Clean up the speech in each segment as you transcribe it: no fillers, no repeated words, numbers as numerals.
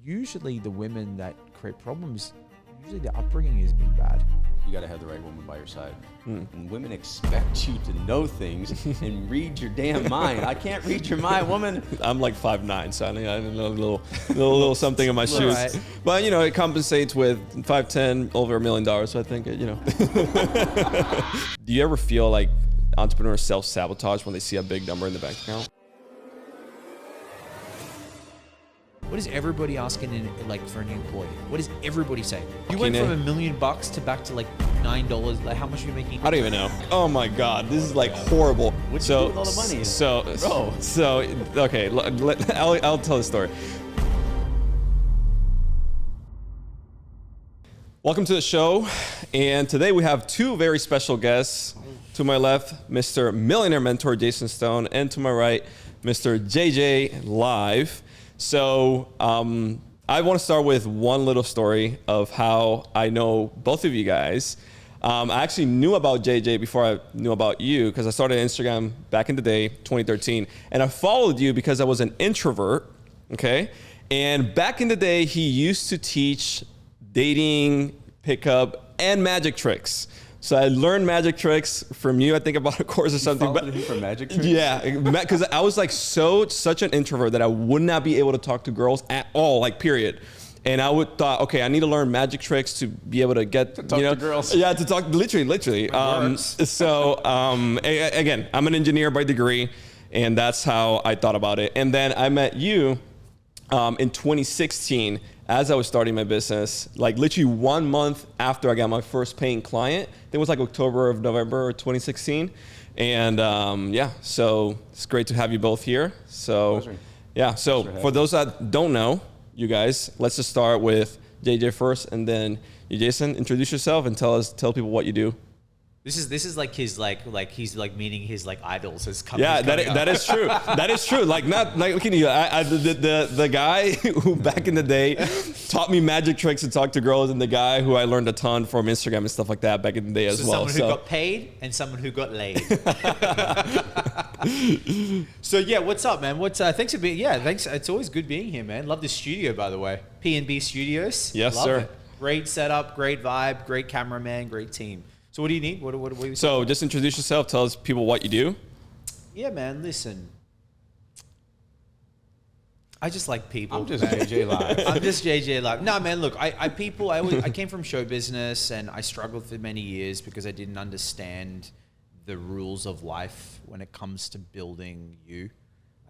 usually the women that create problems, usually the upbringing has been bad. You got to have the right woman by your side. And women expect you to know things and read your damn mind. I can't read your mind, woman. I'm like 5'9", so I know a little something in my shoes. Right. But, it compensates with 5'10", over $1 million, so I think, Do you ever feel like entrepreneurs self-sabotage when they see a big number in the bank account? What is everybody asking for a new employee? What does everybody say? You went from $1 million to back to like $9. Like, how much are you making? I don't even know. Oh my God, this is like horrible. What'd you do with all the money? Okay, I'll tell the story. Welcome to the show, and today we have two very special guests. To my left, Mr. Millionaire mentor Jason Stone, and to my right, Mr. JJ Live. So I want to start with one little story of how I know both of you guys. I actually knew about JJ before I knew about you because I started Instagram back in the day, 2013. And I followed you because I was an introvert, okay? And back in the day, he used to teach dating, pickup, and magic tricks. So I learned magic tricks from you, I think about a course or something. You followed him for magic tricks? Yeah, because I was like such an introvert that I would not be able to talk to girls at all, like period. And I would thought, okay, I need to learn magic tricks to be able to get to talk to girls. Yeah, to talk literally. Again, I'm an engineer by degree, and that's how I thought about it. And then I met you in 2016 as I was starting my business, like literally 1 month after I got my first paying client. I think it was like November 2016. And so it's great to have you both here. So Pleasure. yeah, so for those that don't know, you guys, let's just start with JJ first, and then you, Jason, introduce yourself and tell people what you do. This is like his he's like meeting his like idols as coming. Yeah, that is true. That is true. Like not like looking at you. The guy who back in the day taught me magic tricks and talked to girls, and the guy who I learned a ton from Instagram and stuff like that back in the day as well. Someone who got paid and someone who got laid. So yeah, what's up, man? Thanks for being. Yeah, thanks. It's always good being here, man. Love the studio, by the way. P&B Studios. Yes, Love sir. it. Great setup, great vibe, great cameraman, great team. So what do you need? What do you So just introduce yourself. Tell us people what you do. Yeah, man. Listen, I just like people. I'm just JJ Live. I'm just JJ Live. No, man. Look, I came from show business, and I struggled for many years because I didn't understand the rules of life when it comes to building you.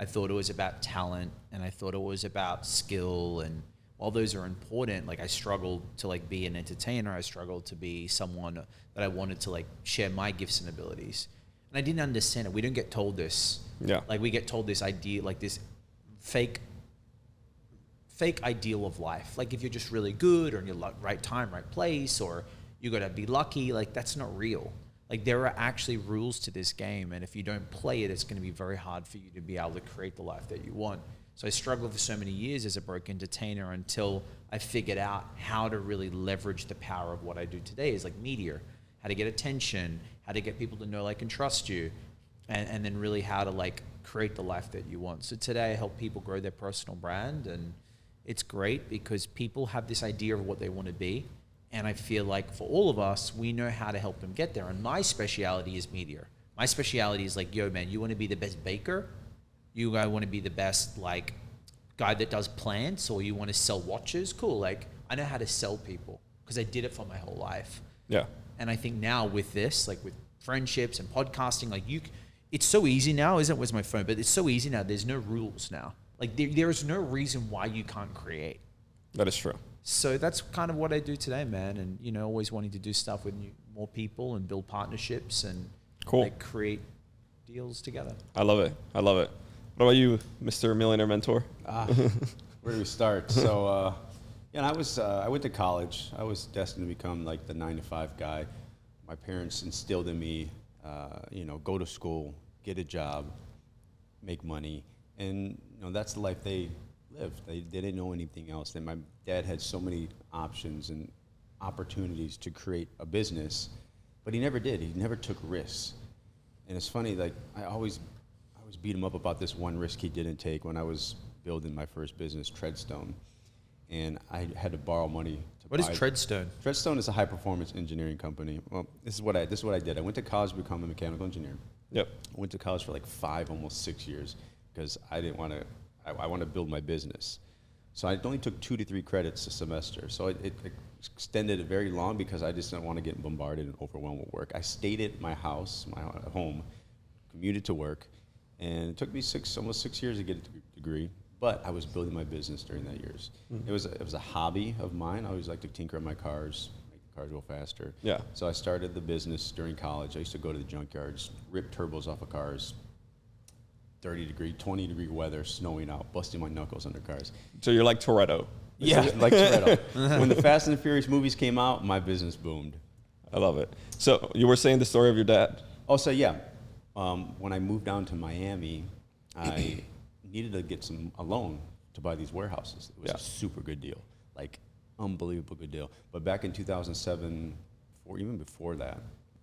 I thought it was about talent, and I thought it was about skill, and while those are important, like I struggled to like be an entertainer. I struggled to be someone that I wanted to like share my gifts and abilities. And I didn't understand it. We don't get told this. Yeah. Like we get told this idea, like this fake ideal of life. Like if you're just really good or in your right time, right place, or you got to be lucky, like that's not real. Like there are actually rules to this game. And if you don't play it, it's going to be very hard for you to be able to create the life that you want. So I struggled for so many years as a broke entertainer until I figured out how to really leverage the power of what I do today is like media, how to get attention, how to get people to know, like, and trust you, and then really how to like create the life that you want. So today I help people grow their personal brand, and it's great because people have this idea of what they want to be. And I feel like for all of us, we know how to help them get there. And my speciality is media. My speciality is like, yo, man, you want to be the best baker? You want to be the best like guy that does plants, or you want to sell watches? Cool. Like I know how to sell people because I did it for my whole life. Yeah. And I think now with this, like with friendships and podcasting, like it's so easy now, isn't it? Where's my phone? But it's so easy now. There's no rules now. Like there is no reason why you can't create. That is true. So that's kind of what I do today, man. And always wanting to do stuff with more people and build partnerships and like create deals together. I love it. What about you, Mr. Millionaire Mentor? Where do we start? So, I went to college. I was destined to become like the 9-to-5 guy. My parents instilled in me, go to school, get a job, make money, and that's the life they lived. They didn't know anything else. And my dad had so many options and opportunities to create a business, but he never did. He never took risks. And it's funny, like I always beat him up about this one risk he didn't take when I was building my first business, Treadstone. and I had to borrow money to What is buy. Treadstone? Treadstone is a high-performance engineering company. Well, this is what I did. I went to college to become a mechanical engineer. Yep. I went to college for like 5, almost 6 years because I didn't want to. I want to build my business. So I only took 2 to 3 credits a semester. So it extended it very long because I just didn't want to get bombarded and overwhelmed with work. I stayed at my house, my home, commuted to work, and it took me almost 6 years to get a degree. But I was building my business during that years. Mm-hmm. It was a hobby of mine. I always liked to tinker on my cars, make the cars go faster. Yeah. So I started the business during college. I used to go to the junkyards, rip turbos off of cars, 30-degree, 20-degree weather, snowing out, busting my knuckles under cars. So you're like Toretto. Yeah, like Toretto. When the Fast and the Furious movies came out, my business boomed. I love it. So you were saying the story of your dad. Oh, so yeah. When I moved down to Miami, I needed to get a loan to buy these warehouses. It was a super good deal, like unbelievable good deal. But back in 2007, or even before that,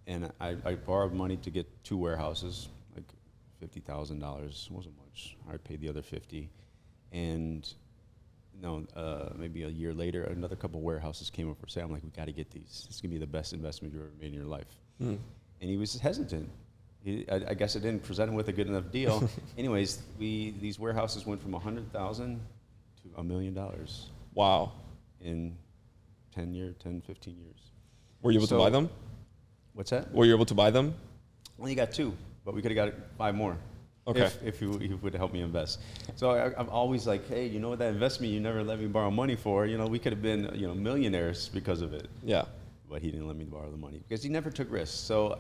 and I borrowed money to get 2 warehouses, like $50,000. Wasn't much. I paid the other $50,000, and maybe a year later, another couple warehouses came up for sale. I'm like, we got to get these. This is gonna be the best investment you've ever made in your life. And he was hesitant. I guess I didn't present him with a good enough deal. Anyways, these warehouses went from $100,000 to $1 million. Wow. In 10, 15 years. Were you able to buy them? What's that? Were you able to buy them? Only got 2, but we could have got 5 more. Okay. If you would help me invest. So I'm always like, hey, you know that investment you never let me borrow money for? We could have been millionaires because of it. Yeah. But he didn't let me borrow the money because he never took risks. So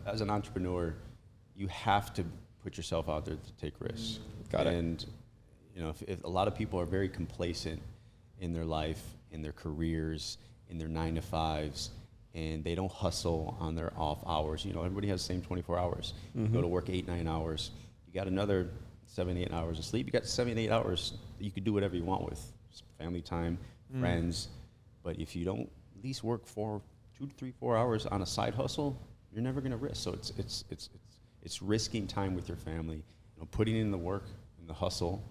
as an entrepreneur, you have to put yourself out there to take risks. Got it. And if a lot of people are very complacent in their life, in their careers, in their 9-to-5s, and they don't hustle on their off hours. Everybody has the same 24 hours. You go to work 8-9 hours. You got another 7-8 hours of sleep. You got 7-8 hours that you could do whatever you want with family time, friends. But if you don't at least work 2 to 3, 4 hours on a side hustle, you're never going to risk. So it's risking time with your family, putting in the work and the hustle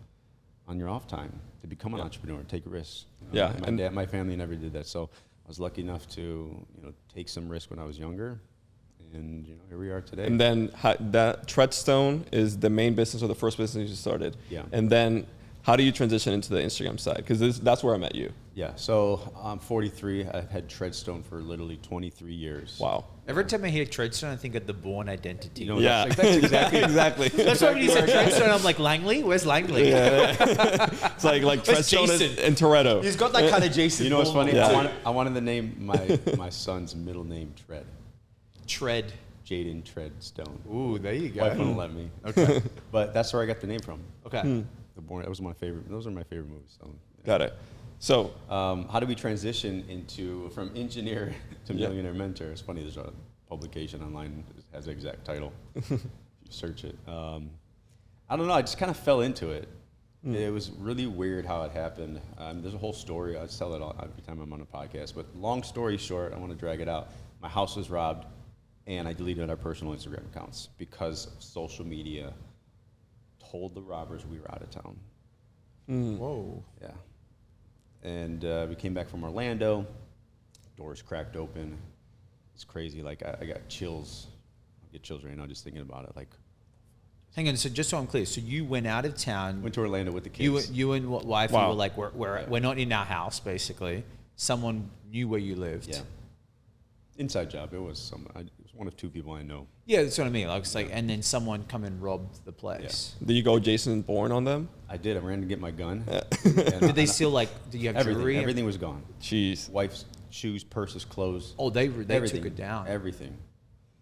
on your off time to become an entrepreneur, take risks. Yeah, My family never did that. So I was lucky enough to take some risk when I was younger, and here we are today. And then that Treadstone is the main business or the first business you started. Yeah. And then how do you transition into the Instagram side? Because that's where I met you. Yeah. So I'm 43. I've had Treadstone for literally 23 years. Wow. Every time I hear Treadstone, I think of the Born Identity. Yeah. That's exactly. exactly. That's why when you said Treadstone, I'm like, Langley? Where's Langley? Yeah. It's like Treadstone and Toretto. He's got that kind of Jason. You know what's funny? Yeah. I wanted to name my son's middle name Tread. Tread. Jaden Treadstone. Ooh, there you go. Wife wouldn't let me. Okay. But that's where I got the name from. Okay. That was my favorite. Those are my favorite movies. So, yeah. Got it. So how do we transition from engineer to millionaire mentor? It's funny. There's a publication online that has the exact title. If you search it. I don't know. I just kind of fell into it. It was really weird how it happened. There's a whole story. I tell it all every time I'm on a podcast. But long story short, I want to drag it out. My house was robbed, and I deleted our personal Instagram accounts because social media told the robbers we were out of town. Whoa. Yeah. And we came back from Orlando. Doors cracked open. It's crazy. Like, I got chills. I get chills right now just thinking about it. Like, Hang on, so just so I'm clear, so you went out of town. went to Orlando with the kids. You and wife, Wow. you were like, we're not in our house, basically. Someone knew where you lived. Yeah. Inside job. It was one of 2 people I know. Yeah, that's what I mean. Like, it's like, and then someone come and robbed the place. did you go Jason Bourne on them? I did. I ran to get my gun. Did they steal, like, did you have everything? jewelry? Everything was gone. Jeez. Wife's shoes, purses, clothes. Oh, they everything, took it down. Everything.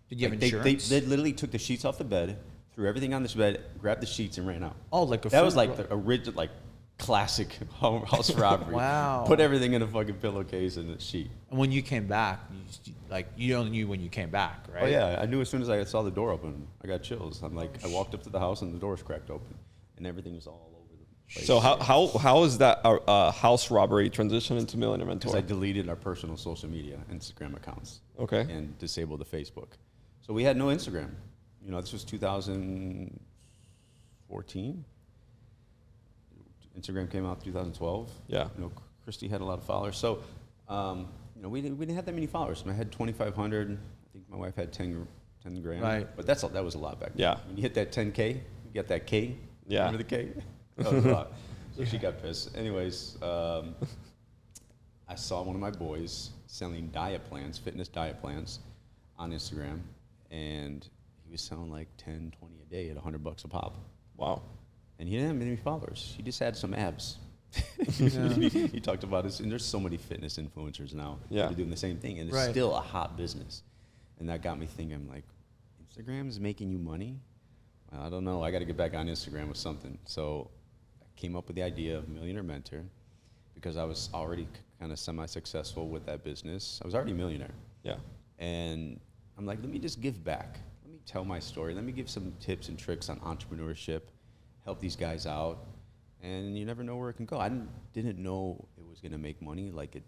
Did you have Like, insurance? They literally took the sheets off the bed, threw everything on this bed, grabbed the sheets, and ran out. Oh, like a That was food like the original, like, classic house robbery. Wow. Put everything in a fucking pillowcase and a sheet. And when you came back, you only knew when you came back, right? Oh yeah, I knew as soon as I saw the door open. I got chills. I'm like, I walked up to the house and the doors cracked open, and everything was all over the place. So how is that house robbery transition into Millionaire Because Mentor? I deleted our personal social media, Instagram accounts. Okay. And disabled the Facebook. So we had no Instagram. This was 2014. Instagram came out 2012. Yeah. Christy had a lot of followers. So, you know, we didn't have that many followers. I had 2,500. I think my wife had 10 grand. Right. But that was a lot back then. Yeah. When you hit that 10K, you get that K. Yeah. Remember the K? That was a lot. So she got pissed. Anyways, I saw one of my boys selling diet plans, fitness diet plans on Instagram, and he was selling like 10, 20 a day at $100 a pop. Wow. And he didn't have many followers. He just had some abs. He talked about this, and there's so many fitness influencers now that are doing the same thing, and it's still a hot business. And that got me thinking, I'm like, Instagram is making you money? Well, I don't know. I got to get back on Instagram with something. So I came up with the idea of Millionaire Mentor because I was already kind of semi-successful with that business. I was already a millionaire. Yeah. And I'm like, let me just give back. Let me tell my story. Let me give some tips and tricks on entrepreneurship, help these guys out. And you never know where it can go. I didn't know it was going to make money like it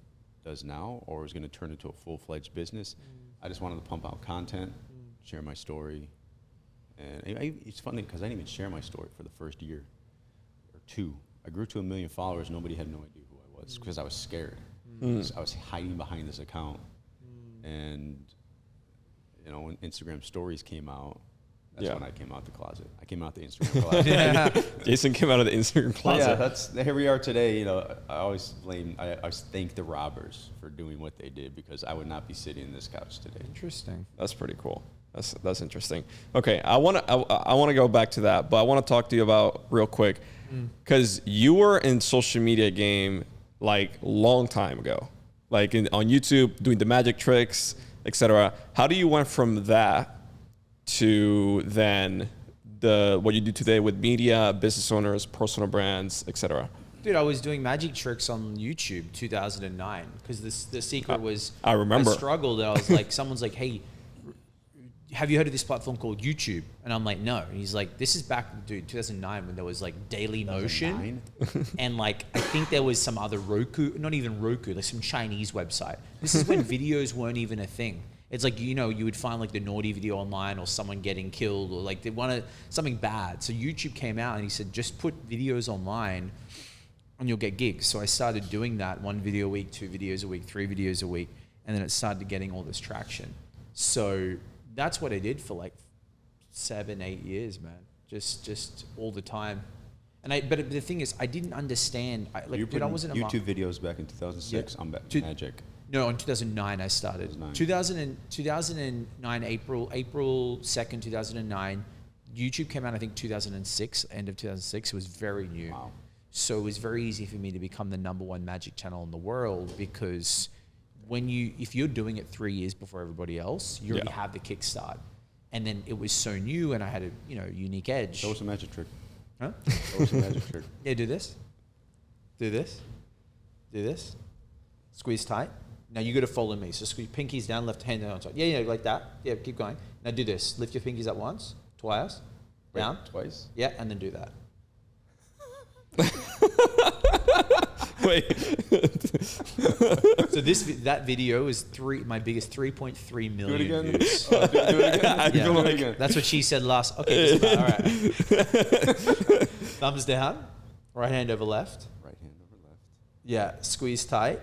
does now, or it was going to turn into a full-fledged business. I just wanted to pump out content, share my story. And it's funny because I didn't even share my story for the first year or two. I grew to 1 million followers. Nobody had no idea who I was because I was scared. I was hiding behind this account. And, you know, when Instagram stories came out, that's when I came out the closet. I came out the Instagram closet. Jason came out of the Instagram closet. Yeah, here we are today. You know, I always thank the robbers for doing what they did because I would not be sitting in this couch today. Interesting. That's pretty cool. That's interesting. Okay, I want to go back to that, but I want to talk to you about real quick because you were in social media game like long time ago, like on YouTube doing the magic tricks, etc. How do you went from that to then what you do today with media, business owners, personal brands, etc.? Dude, I was doing magic tricks on YouTube 2009 because the secret was I remember I struggled. I was like, someone's like, hey, have you heard of this platform called YouTube? And I'm like, no. And he's like, this is back, dude, 2009 when there was like Daily Motion. And like, I think there was some other Roku, not even Roku, like some Chinese website. This is when videos weren't even a thing. It's like, you know, you would find like the naughty video online or someone getting killed or like they wanted something bad. So YouTube came out and he said, just put videos online and you'll get gigs. So I started doing that, 1 video a week, 2 videos a week, 3 videos a week. And then it started getting all this traction. So that's what I did for like 7, 8 years, man. Just all the time. And but the thing is, I didn't understand. I wasn't a YouTube videos back in 2006 on Magic. No, in 2009 I started. 2009 April 2nd, 2009. YouTube came out, I think 2006, end of 2006. It was very new. Wow. So it was very easy for me to become the #1 magic channel in the world because if you're doing it 3 years before everybody else, you already have the kickstart. And then it was so new and I had a unique edge. Show us a magic trick. Huh? Show us a magic trick. Yeah, do this. Do this. Do this. Squeeze tight. Now you got to follow me. So squeeze pinkies down, left hand down on top. Yeah, like that. Yeah, keep going. Now do this. Lift your pinkies up once, twice, down. Twice? Yeah, and then do that. Wait. So that video is my biggest 3.3 million Do it again. views. Do it again. Yeah. Do it again. That's what she said last. Okay, all right. Thumbs down. Right hand over left. Right hand over left. Yeah, squeeze tight.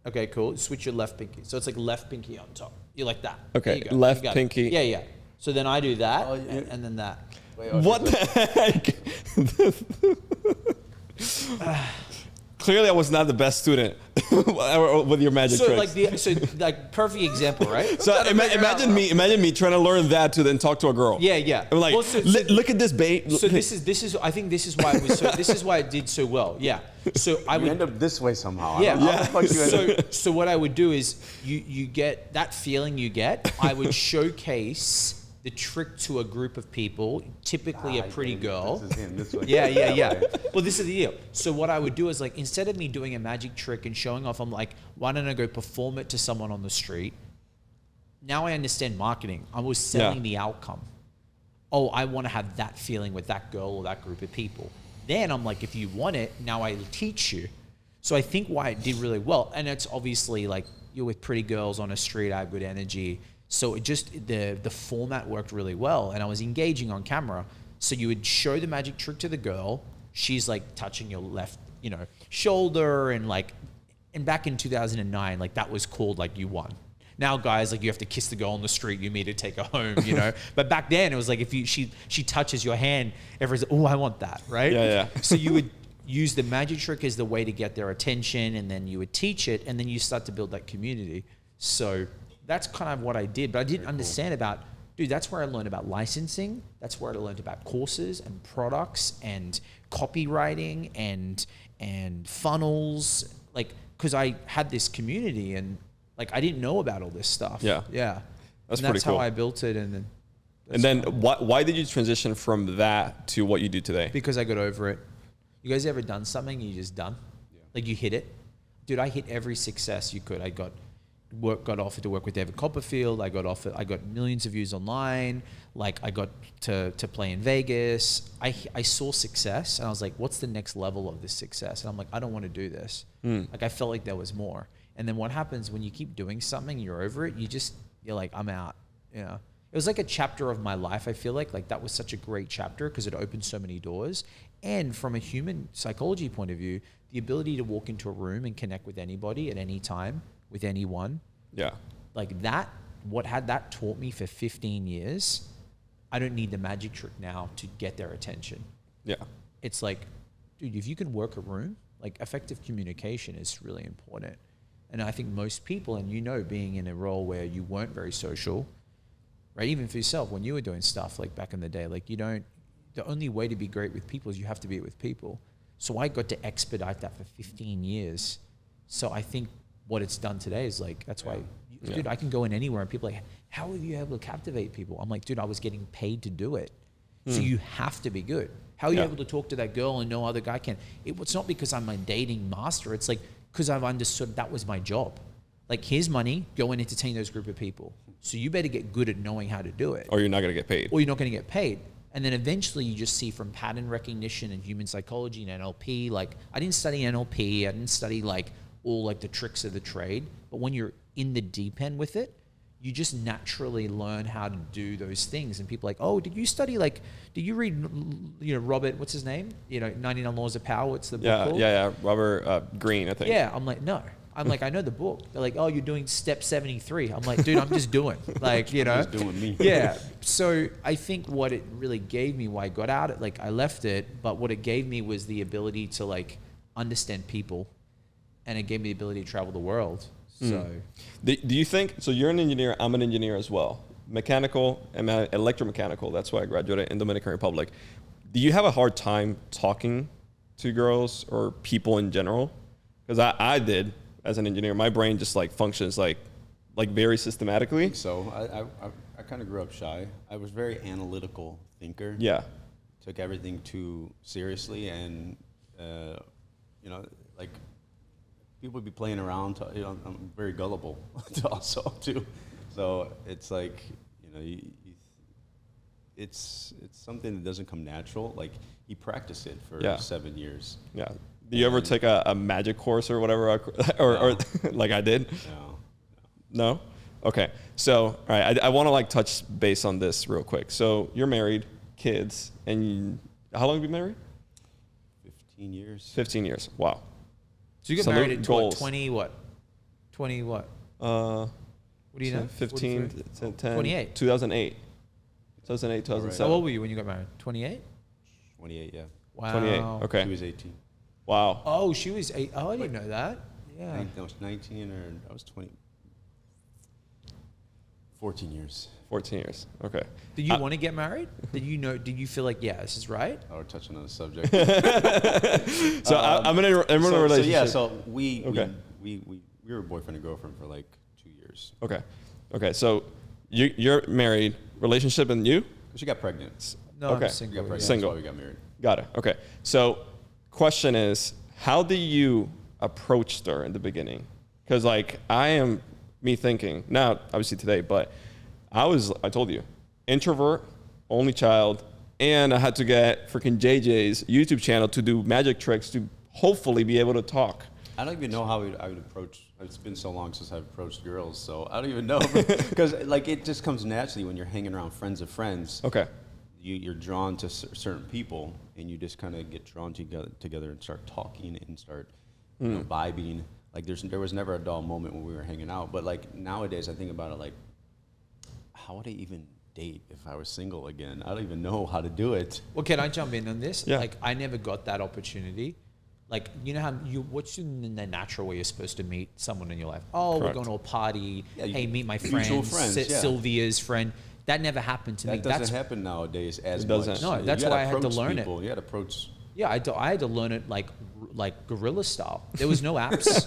Okay, cool. Switch your left pinky. So it's like left pinky on top. You like that. Okay, There you go. left You got it. pinky. Yeah. So then I do that and then that. Wait, okay, What the heck? Clearly, I was not the best student with your magic tricks. Like perfect example, right? So imagine me trying to learn that to then talk to a girl. Yeah. I'm like, look at this babe. So this is. I think this is why it was. This is why it did so well. Yeah. So I would end up this way somehow. Yeah. Yeah. So what I would do is you get that feeling you get. I would showcase the trick to a group of people, typically a pretty girl. This is him. This way. Yeah. Well, this is the deal. So what I would do is like, instead of me doing a magic trick and showing off, I'm like, why don't I go perform it to someone on the street? Now I understand marketing. I was selling the outcome. Oh, I want to have that feeling with that girl or that group of people. Then I'm like, if you want it, now I teach you. So I think why it did really well, and it's obviously like you're with pretty girls on a street, I have good energy. So it just, the format worked really well and I was engaging on camera. So you would show the magic trick to the girl. She's like touching your left, shoulder and like And back in 2009, like that was called like you won. Now, guys, like you have to kiss the girl on the street, you meet her, take her home, you know. But back then, it was like if she touches your hand, everyone's like, oh, I want that, right? Yeah. So you would use the magic trick as the way to get their attention, and then you would teach it, and then you start to build that community. So that's kind of what I did. But I didn't understand about, dude, that's where I learned about licensing. That's where I learned about courses and products and copywriting and funnels, like because I had this community and like I didn't know about all this stuff. Yeah. That's pretty cool. how I built it. And then why did you transition from that to what you do today? Because I got over it. You guys ever done something and you just done? Yeah. Like you hit it? Dude, I hit every success you could. I got offered to work with David Copperfield. I got millions of views online. Like I got to play in Vegas. I saw success and I was like, what's the next level of this success? And I'm like, I don't want to do this. Like I felt like there was more. And then what happens when you keep doing something, you're over it, you're like, I'm out, you know? It was like a chapter of my life. I feel like that was such a great chapter because it opened so many doors. And from a human psychology point of view, the ability to walk into a room and connect with anybody at any time, with anyone. Yeah. Like that, what had that taught me for 15 years, I don't need the magic trick now to get their attention. Yeah. It's like, dude, if you can work a room, like effective communication is really important. And I think most people, and you know, being in a role where you weren't very social, right? Even for yourself, when you were doing stuff like back in the day, like the only way to be great with people is you have to be with people. So I got to expedite that for 15 years. So I think what it's done today is like, that's why, dude, I can go in anywhere and people are like, how are you able to captivate people? I'm like, dude, I was getting paid to do it. So you have to be good. How are you able to talk to that girl and no other guy can? It's not because I'm a dating master. It's like, because I've understood that was my job. Like, here's money, go and entertain those group of people. So you better get good at knowing how to do it. Or you're not going to get paid. Or you're not going to get paid. And then eventually you just see from pattern recognition and human psychology and NLP, like I didn't study NLP, I didn't study like all like the tricks of the trade. But when you're in the deep end with it, you just naturally learn how to do those things. And people are like, oh, did you read, you know, Robert, what's his name? You know, 99 Laws of Power, what's the book called? Yeah, Robert Greene, I think. Yeah, I'm like, no. I'm like, I know the book. They're like, oh, you're doing step 73. I'm like, dude, I'm just doing. Like, you know. I'm just doing me. Yeah. So I think what it really gave me, why I got out it, like I left it, but what it gave me was the ability to like understand people, and it gave me the ability to travel the world. So do you think, so you're an engineer, I'm an engineer as well. Mechanical and electromechanical, that's why I graduated in Dominican Republic. Do you have a hard time talking to girls or people in general? Because I did as an engineer. My brain just like functions like very systematically. I think so. I kind of grew up shy. I was a very analytical thinker. Yeah. Took everything too seriously, and you know, like people would be playing around. You know, I'm very gullible also too. So it's like, you know, it's something that doesn't come natural. Like you practice it for 7 years. Yeah. Do you ever take a magic course or whatever, or like I did? No? Okay. So, all right, I want to like touch base on this real quick. So you're married, kids, and how long have you been married? 15 years. 15 years. Wow. So you got married at 20 what? 20 what? What do you know? 15, 10, 28. 2008. 2007. How old were you when you got married? 28? 28, yeah. Wow. 28, okay. She was 18. Wow. Oh, she was 8. Oh, I didn't know that. Yeah. I think I was 19 or I was 20. 14 years. 14 years. Okay. Did you want to get married? Did you feel like, yeah, this is right? Oh, we're touching on the subject. So I'm in a relationship. So yeah, so we were boyfriend and girlfriend for like 2 years. Okay. So you're married, relationship, and you? She got pregnant. No, okay. I'm single. Got pregnant. Single. That's why we got married. Got it. Okay. So question is, how do you approach her in the beginning? Because like I am me thinking, not obviously today, but I told you, introvert, only child, and I had to get freaking JJ's YouTube channel to do magic tricks to hopefully be able to talk. I don't even know how I would approach. It's been so long since I've approached girls, so I don't even know. Because like it just comes naturally when you're hanging around friends of friends. Okay. You're drawn to certain people, and you just kind of get drawn together and start talking and start vibing. Like there was never a dull moment when we were hanging out. But like nowadays, I think about it like, how would I even date if I was single again? I don't even know how to do it. Well, can I jump in on this? Yeah. Like, I never got that opportunity. Like, you know how what's in the natural way you're supposed to meet someone in your life? Oh, Correct. we're going to a party. Yeah, hey, meet my mutual friends. friends, yeah. Sylvia's friend. That never happened to me. That doesn't happen nowadays as It much. doesn't. No, You that's gotta why I had to approach learn it. people. You got to approach. Yeah, I had to learn it like guerrilla style. There was no apps.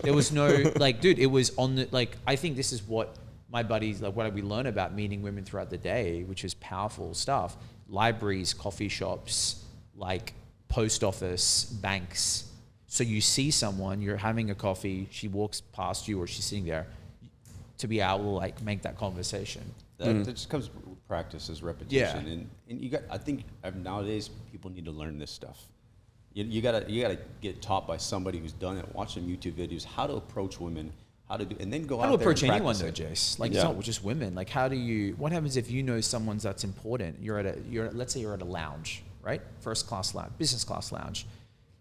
There was no, like, dude, it was on the, like, I think this is what my buddies, like, what we learn about meeting women throughout the day, which is powerful stuff. Libraries, coffee shops, like post office, banks. So you see someone, you're having a coffee, she walks past you or she's sitting there, to be able to like make that conversation. That just comes with practice, as repetition, and you got. I think nowadays people need to learn this stuff. You gotta get taught by somebody who's done it. Watch some YouTube videos, how to approach women, how to do, and then go How out to there approach and anyone practice though, it. Jace? Like, Yeah. it's not just women. Like, how do you, what happens if you know someone's that's important? Let's say you're at a lounge, right? First class lounge, business class lounge.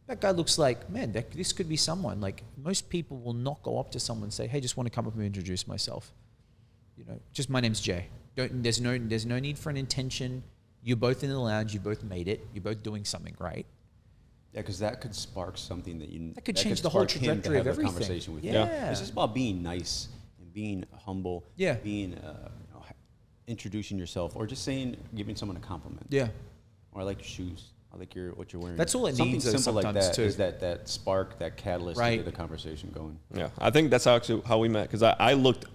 That guy looks like, man, this could be someone. Like, most people will not go up to someone and say, hey, just want to come up and introduce myself. You know, just my name's Jay. There's no need for an intention. You're both in the lounge. You both made it. You're both doing something right. Yeah, because that could spark something that could change the whole spark him to trajectory of have a everything. conversation with you. Yeah. It's just about being nice and being humble. Yeah. Being introducing yourself, or just giving someone a compliment. Yeah. Or I like your shoes. I like what you're wearing. That's all it Something needs, though, simple like sometimes, that too. is that spark, that catalyst to Right. get the conversation going. Yeah, I think that's actually how we met, because I looked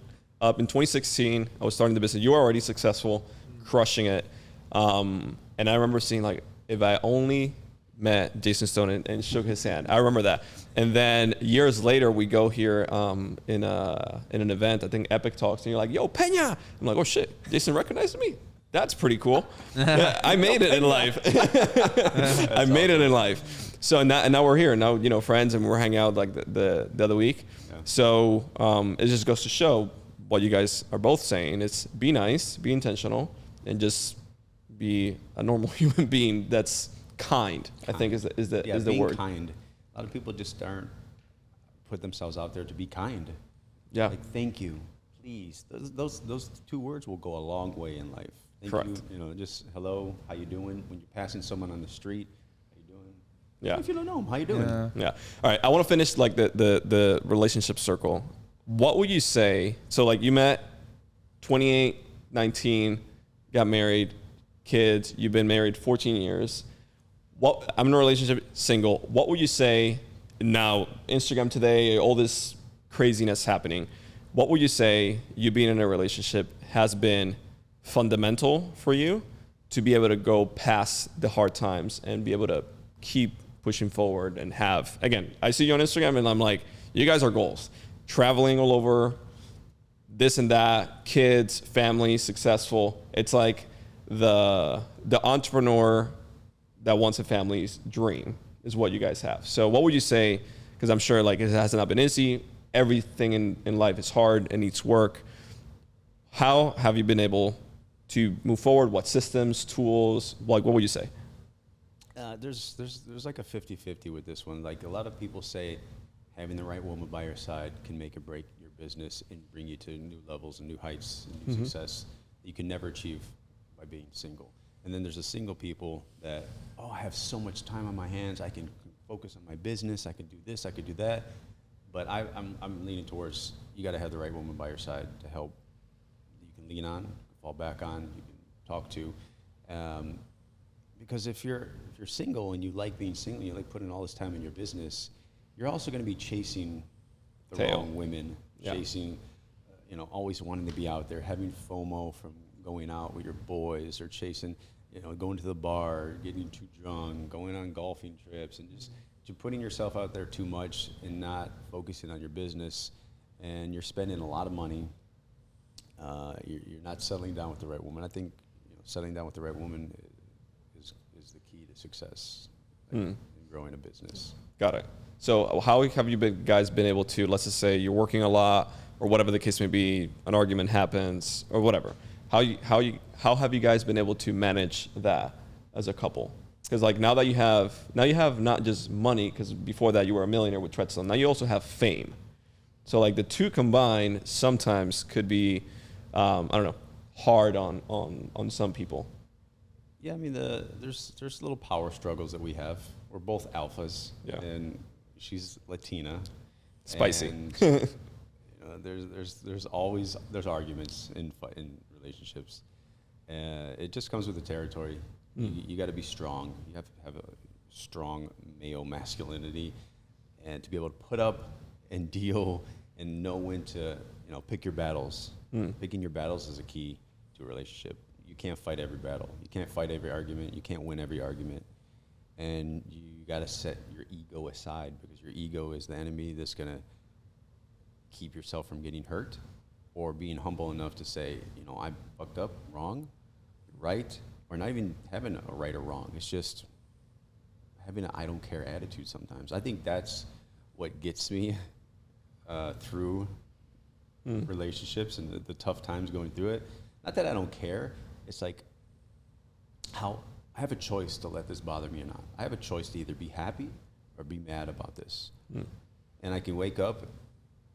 up in 2016. I was starting the business. You were already successful, crushing it. And I remember seeing, like, if I only met Jason Stone and shook his hand. I remember that. And then years later, we go here in an event, I think Epic Talks, and you're like, yo, Pena. I'm like, oh, shit, Jason recognized me? That's pretty cool. Yeah, I made it in life. I made it in life. So now we're here. Now, friends, and we're hanging out like the other week. Yeah. So it just goes to show what you guys are both saying. It's be nice, be intentional, and just be a normal human being that's kind. I think is the being word. kind. A lot of people just aren't put themselves out there to be kind. Yeah. Like, thank you, please. Those two words will go a long way in life. Thank Correct. you. Just hello, how you doing? When you're passing someone on the street, how you doing? Yeah. If you don't know them, how you doing? Yeah. Yeah. All right. I want to finish like the relationship circle. What would you say? So like you met 28, 19, got married, kids, you've been married 14 years. I'm in a relationship, single. What would you say now, Instagram today, all this craziness happening, what would you say you being in a relationship has been fundamental for you to be able to go past the hard times and be able to keep pushing forward and have, again, I see you on Instagram and I'm like, you guys are goals. Traveling all over, this and that, kids, family, successful. It's like the entrepreneur that wants a family's dream is what you guys have. So what would you say, because I'm sure like it has not been easy, everything in life is hard and needs work. How have you been able to move forward? What systems, tools, like what would you say? There's like a 50-50 with this one. Like, a lot of people say having the right woman by your side can make or break your business and bring you to new levels and new heights and new success that you can never achieve by being single. And then there's the single people that, I have so much time on my hands. I can focus on my business. I can do this. I could do that. But I'm leaning towards you got to have the right woman by your side to help. You can lean on, fall back on, you can talk to. Because if you're single and you like being single, you like putting all this time in your business, you're also going to be chasing the wrong women, chasing, always wanting to be out there, having FOMO from going out with your boys, or chasing, going to the bar, getting too drunk, going on golfing trips, and just putting yourself out there too much and not focusing on your business, and you're spending a lot of money. You're not settling down with the right woman. I think settling down with the right woman is the key to success in growing a business. Got it. So how have you guys been able to, let's just say you're working a lot or whatever the case may be, an argument happens or whatever. How have you guys been able to manage that as a couple? Because like now you have not just money, because before that you were a millionaire with Treadstone. Now you also have fame. So like the two combined sometimes could be, I don't know, hard on some people. Yeah, I mean there's little power struggles that we have. We're both alphas, Yeah. and she's Latina. Spicy. And, there's always arguments in relationships. It just comes with the territory. You got to be strong. You have to have a strong male masculinity, and to be able to put up and deal and know when to pick your battles. Picking your battles is a key to a relationship. You can't fight every battle. You can't fight every argument. You can't win every argument. And you got to set your ego aside, because your ego is the enemy that's going to keep yourself from getting hurt, or being humble enough to say, I fucked up, wrong, right, or not even having a right or wrong. It's just having an I don't care attitude sometimes. I think that's what gets me through relationships and the tough times going through it. Not that I don't care. It's like how I have a choice to let this bother me or not. I have a choice to either be happy or be mad about this. And I can wake up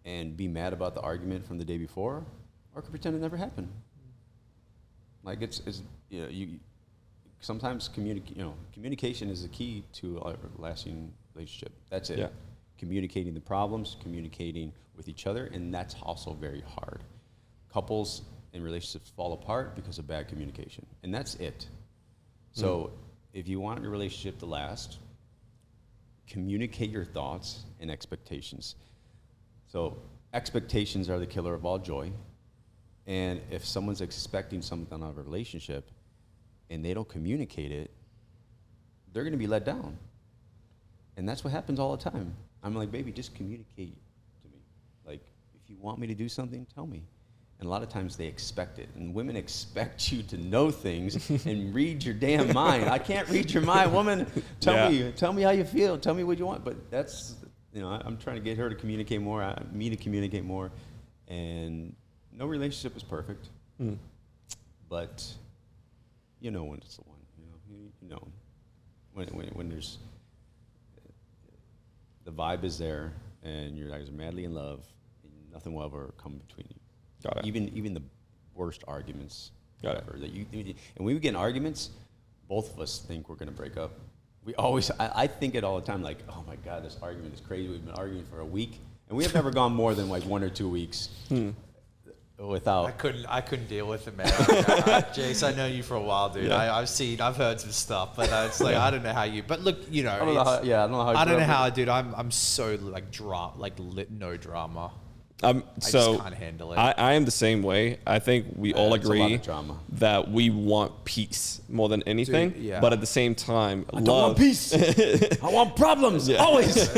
and be mad about the argument from the day before, or I can pretend it never happened. Like you sometimes communication is the key to a lasting relationship. That's it. Yeah. Communicating the problems, communicating with each other, and that's also very hard. Couples and relationships fall apart because of bad communication, and that's it. So if you want your relationship to last, communicate your thoughts and expectations. So expectations are the killer of all joy. And if someone's expecting something out of a relationship and they don't communicate it, they're going to be let down. And that's what happens all the time. I'm like, baby, just communicate to me. Like, if you want me to do something, tell me. And a lot of times they expect it. And women expect you to know things and read your damn mind. I can't read your mind, woman. Tell me how you feel. Tell me what you want. But that's, I'm trying to get her to communicate more, me to communicate more. And no relationship is perfect. But you know when it's the one. When there's, the vibe is there and you guys are madly in love, and nothing will ever come between you. Got it. Even the worst arguments. Got it. And when we get in arguments, both of us think we're going to break up. We always, I think it all the time, like, oh my God, this argument is crazy. We've been arguing for a week, and we have never gone more than like 1 or 2 weeks without. I couldn't deal with it, man. Jace, I know you for a while, dude. Yeah. I've heard some stuff, but it's like I don't know how you. But look, I don't know how. Yeah, I don't know how. I don't know how, dude. I'm so like no drama. I just can't handle it. I am the same way. I think we all it's a lot agree of drama. that we want peace more than anything. Dude, yeah. But at the same time, I don't want peace. I want problems. Always.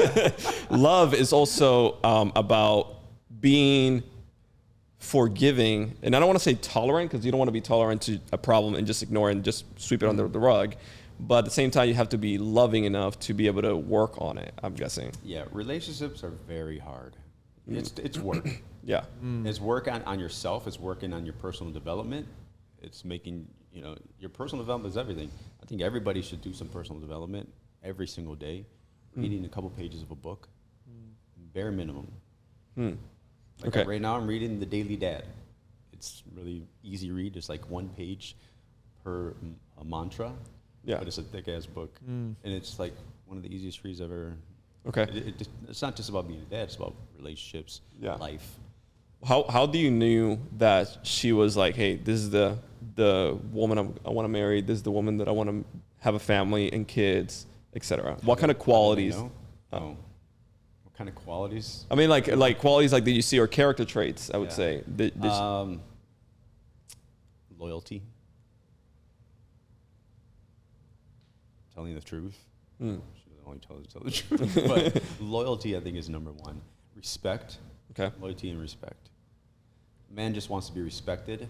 Love is also about being forgiving. And I don't want to say tolerant, because you don't want to be tolerant to a problem and just ignore it and just sweep it under the rug. But at the same time, you have to be loving enough to be able to work on it, I'm guessing. Yeah, relationships are very hard. It's work. Yeah. It's work on yourself. It's working on your personal development. It's making, your personal development is everything. I think everybody should do some personal development every single day. Reading a couple pages of a book, bare minimum. Like Okay. right now I'm reading The Daily Dad. It's really easy read. It's like 1 page per mantra. Yeah. But it's a thick ass book. And it's like one of the easiest reads I've ever. Okay. It's not just about being a dad. It's about relationships, life. How do you knew that she was like, hey, this is the woman I want to marry. This is the woman that I want to have a family and kids, etc. What kind of qualities? What kind of qualities? I mean, like qualities like that you see, or character traits, I would say. Loyalty. Telling the truth. Only tell the truth. But loyalty, I think, is number one. Respect. Okay. Loyalty and respect. Man just wants to be respected.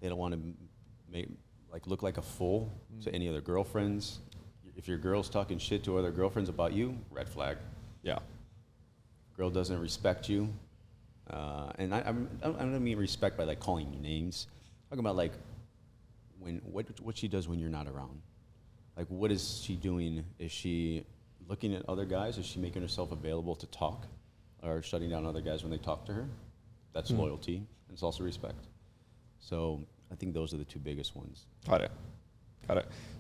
They don't want to look like a fool to any other girlfriends. If your girl's talking shit to other girlfriends about you, red flag. Yeah. Girl doesn't respect you. And I don't mean respect by like calling you names. I'm talking about like what she does when you're not around. Like, what is she doing? Is she looking at other guys? Is she making herself available to talk, or shutting down other guys when they talk to her? That's loyalty, and it's also respect. So I think those are the two biggest ones. Got it.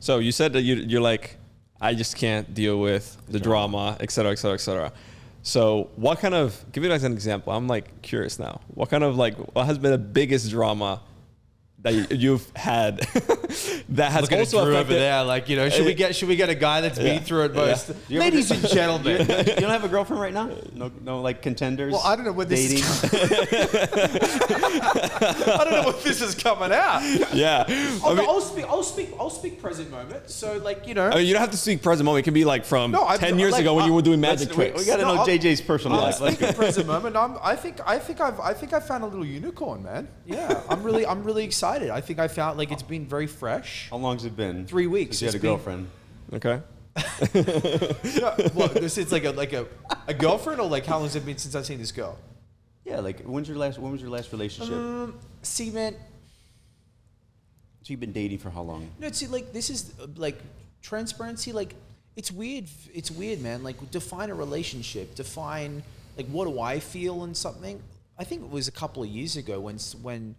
So you said that you're like, I just can't deal with the drama, et cetera, et cetera, et cetera. So what kind of, give me like an example. I'm like curious now. What has been the biggest drama that you've had that has Looking also at Drew affected? over there, like, you know, should we get a guy that's been through it most? Yeah. Ladies and gentlemen. You don't have a girlfirm right now? No, like contenders. Well, I don't know what this dating. I don't know what this is coming out. Yeah. I'll speak present moment. So, like, you know. I mean, you don't have to speak present moment. It can be like from 10 years ago when you were doing magic tricks. We got to know JJ's personal life. I'll speak present moment. I think I found a little unicorn, man. Yeah, I'm really excited. I think I found, like, it's been very fresh. How long's it been? 3 weeks. Since you had a girlfriend. Okay. What, this is like a girlfriend, or like how long has it been since I've seen this girl? Yeah, like when was your last relationship? See, man. So you've been dating for how long? No, see, like, this is like transparency. Like, it's weird. It's weird, man. Like, define a relationship. Define, like, what do I feel in something? I think it was a couple of years ago when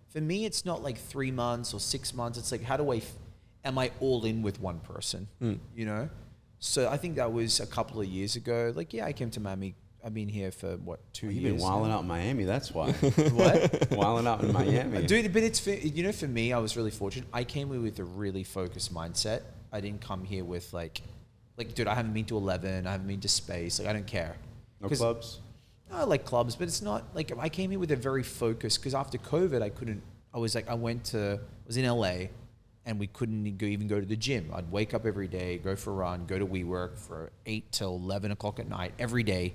for me, it's not like 3 months or 6 months. It's like, how do am I all in with one person? You know? So I think that was a couple of years ago. Like, yeah, I came to Miami. I've been here for 2 years. You've been wilding out in Miami, that's why. What? Wilding out in Miami. Dude, but it's, you know, for me, I was really fortunate. I came here with a really focused mindset. I didn't come here with like, dude, I haven't been to 11. I haven't been to space. Like, I don't care. No clubs? I like clubs, but it's not like, I came here with a very focused, because after COVID, I was in LA and we couldn't even go to the gym. I'd wake up every day, go for a run, go to WeWork for 8 till 11 o'clock at night every day,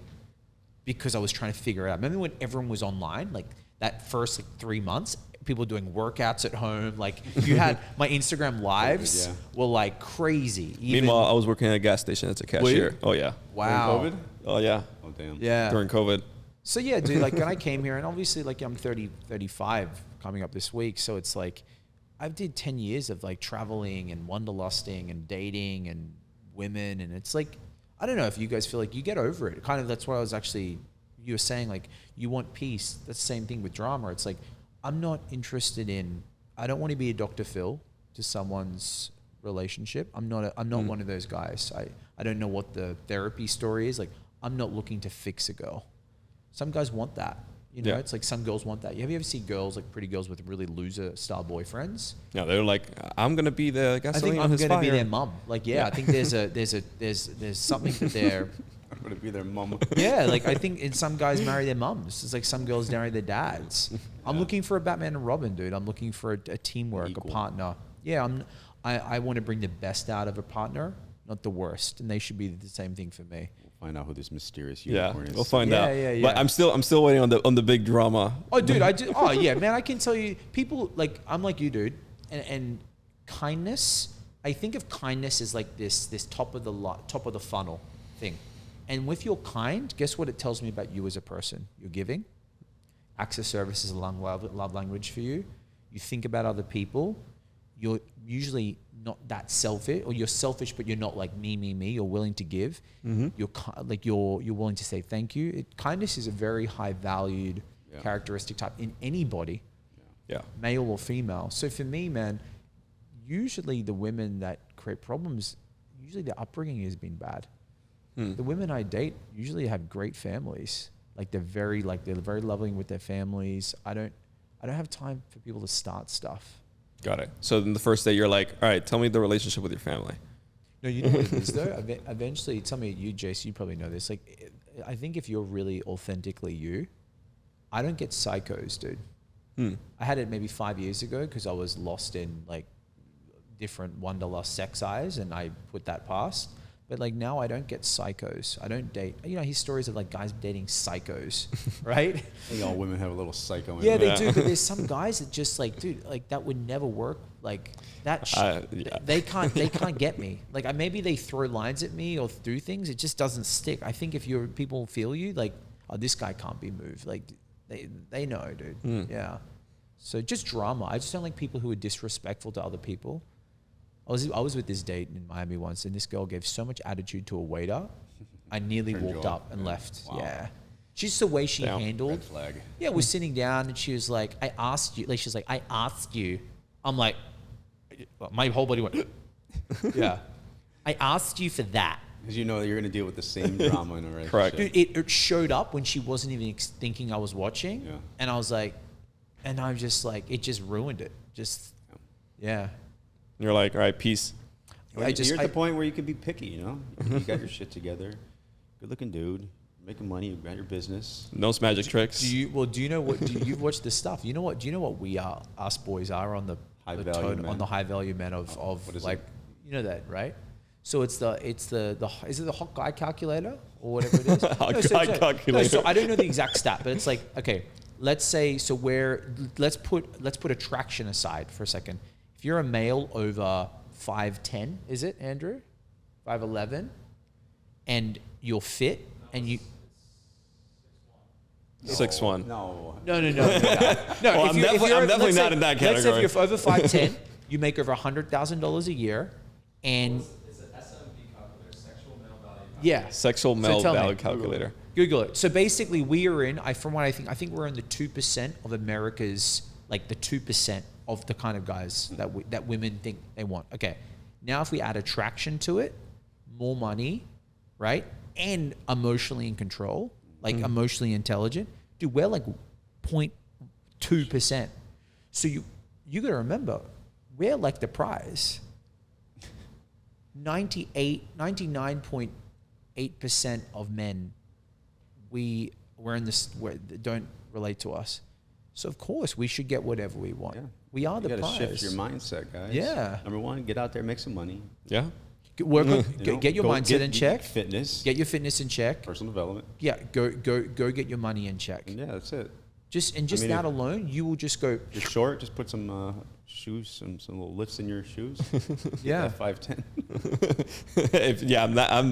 because I was trying to figure it out. Remember when everyone was online, like that first 3 months, people doing workouts at home. Like, you had my Instagram lives were like crazy. Meanwhile, I was working at a gas station as a cashier. Oh yeah. Wow. During COVID? Oh yeah. Oh damn. Yeah. During COVID. So yeah, dude, like when I came here, and obviously like I'm 35 coming up this week. So it's like, I did 10 years of like traveling and wanderlusting and dating and women. And it's like, I don't know if you guys feel like you get over it. Kind of, that's what you were saying, like, you want peace. That's the same thing with drama. It's like, I'm not interested in, I don't want to be a Dr. Phil to someone's relationship. I'm not one of those guys. I don't know what the therapy story is. Like, I'm not looking to fix a girl. Some guys want that. You know, it's like some girls want that. Have you ever seen girls, like pretty girls with really loser style boyfriends? Yeah, they're like, I'm gonna be the gasoline. I think on I'm his gonna be fire. their mum. Like, yeah, I think there's something that they're. I'm gonna be their mom. Yeah, like I think some guys marry their mums. It's like some girls marry their dads. I'm looking for a Batman and Robin, dude. I'm looking for a teamwork, Equal. a partner. Yeah, I want to bring the best out of a partner, not the worst, and they should be the same thing for me. Find out who this mysterious Yeah, unicorn is. we'll find out. Yeah. But I'm still waiting on the big drama. Oh, dude, oh yeah, man, I can tell you, people, like, I'm like you, dude, and kindness. I think of kindness as like this top of the funnel thing, and if you're kind, guess what it tells me about you as a person? You're giving. Acts of service is a love language for you. You think about other people. You're usually not that selfish, or you're selfish, but you're not like me. You're willing to give. You're willing to say thank you. Kindness is a very high valued characteristic type in anybody, male or female. So for me, man, usually the women that create problems, usually their upbringing has been bad. The women I date usually have great families. Like they're very loving with their families. I don't have time for people to start stuff. Got it. So then the first day you're like, all right, tell me the relationship with your family. No, you know what it is though? Eventually, tell me, you, Jason, you probably know this. Like, I think if you're really authentically you, I don't get psychos, dude. I had it maybe 5 years ago because I was lost in like different wanderlust sex eyes, and I put that past. But like now I don't get psychos. I don't date. You know, I hear stories of like guys dating psychos, right? I think all women have a little psycho in Yeah, them. they do. But there's some guys that just like, dude, like that would never work. Like that, they can't get me. Like maybe they throw lines at me or do things. It just doesn't stick. I think if people feel you, like, oh, this guy can't be moved. Like they know, dude. Yeah. So just drama. I just don't like people who are disrespectful to other people. I was with this date in Miami once, and this girl gave so much attitude to a waiter, I nearly Turned you walked off. up and left. Wow. Yeah. Just the way she Damn. handled. Red flag. Yeah, we're sitting down, and she was like, I asked you. Like, she's like, I asked you. I'm like, my whole body went, yeah. I asked you for that. Because you know you're going to deal with the same drama in a relationship. Correct. Dude, it showed up when she wasn't even thinking I was watching. Yeah. And I was like, and I'm just like, it just ruined it. Just, yeah. You're like, all right, peace. You're at the point where you can be picky, you know? You got your shit together. Good looking dude. Making money. You got your business. No magic tricks. Do you know what? You've watched this stuff? You know what? Do you know what we are? Us boys are on the High value men. on the high value men of what is like it? you know that, right? So it's the is it the hot guy calculator or whatever it is? Hot guy calculator. So I don't know the exact stat, but it's like, okay, let's say let's put attraction aside for a second. If you're a male over 5'10", is it, Andrew? 5'11", and you're fit and you 6'1". No. No. No. Well, I'm definitely not in that category. Let's say if you're over 5'10", you make over $100,000 a year, and It's an SMV calculator, sexual male value. yeah, Sexual male tell me. value calculator. Google it. So basically, we are in. From what I think we're in the 2% of America's, like the 2% of the kind of guys that women think they want. Okay, now if we add attraction to it, more money, right, and emotionally in control, like emotionally intelligent, dude, we're like 0.2%. So you got to remember, we're like the prize. 99.8% of men don't relate to us. So of course we should get whatever we want. Yeah. We are the You got prize. to shift your mindset, guys. Yeah. Number one, get out there, make some money. Yeah. Get your mindset in check. Fitness. Get your fitness in check. Personal development. Yeah, go get your money in check. Yeah, that's it. Just mean, that alone, you will just go. You're short, just put some shoes, some little lifts in your shoes. Yeah. 5'10".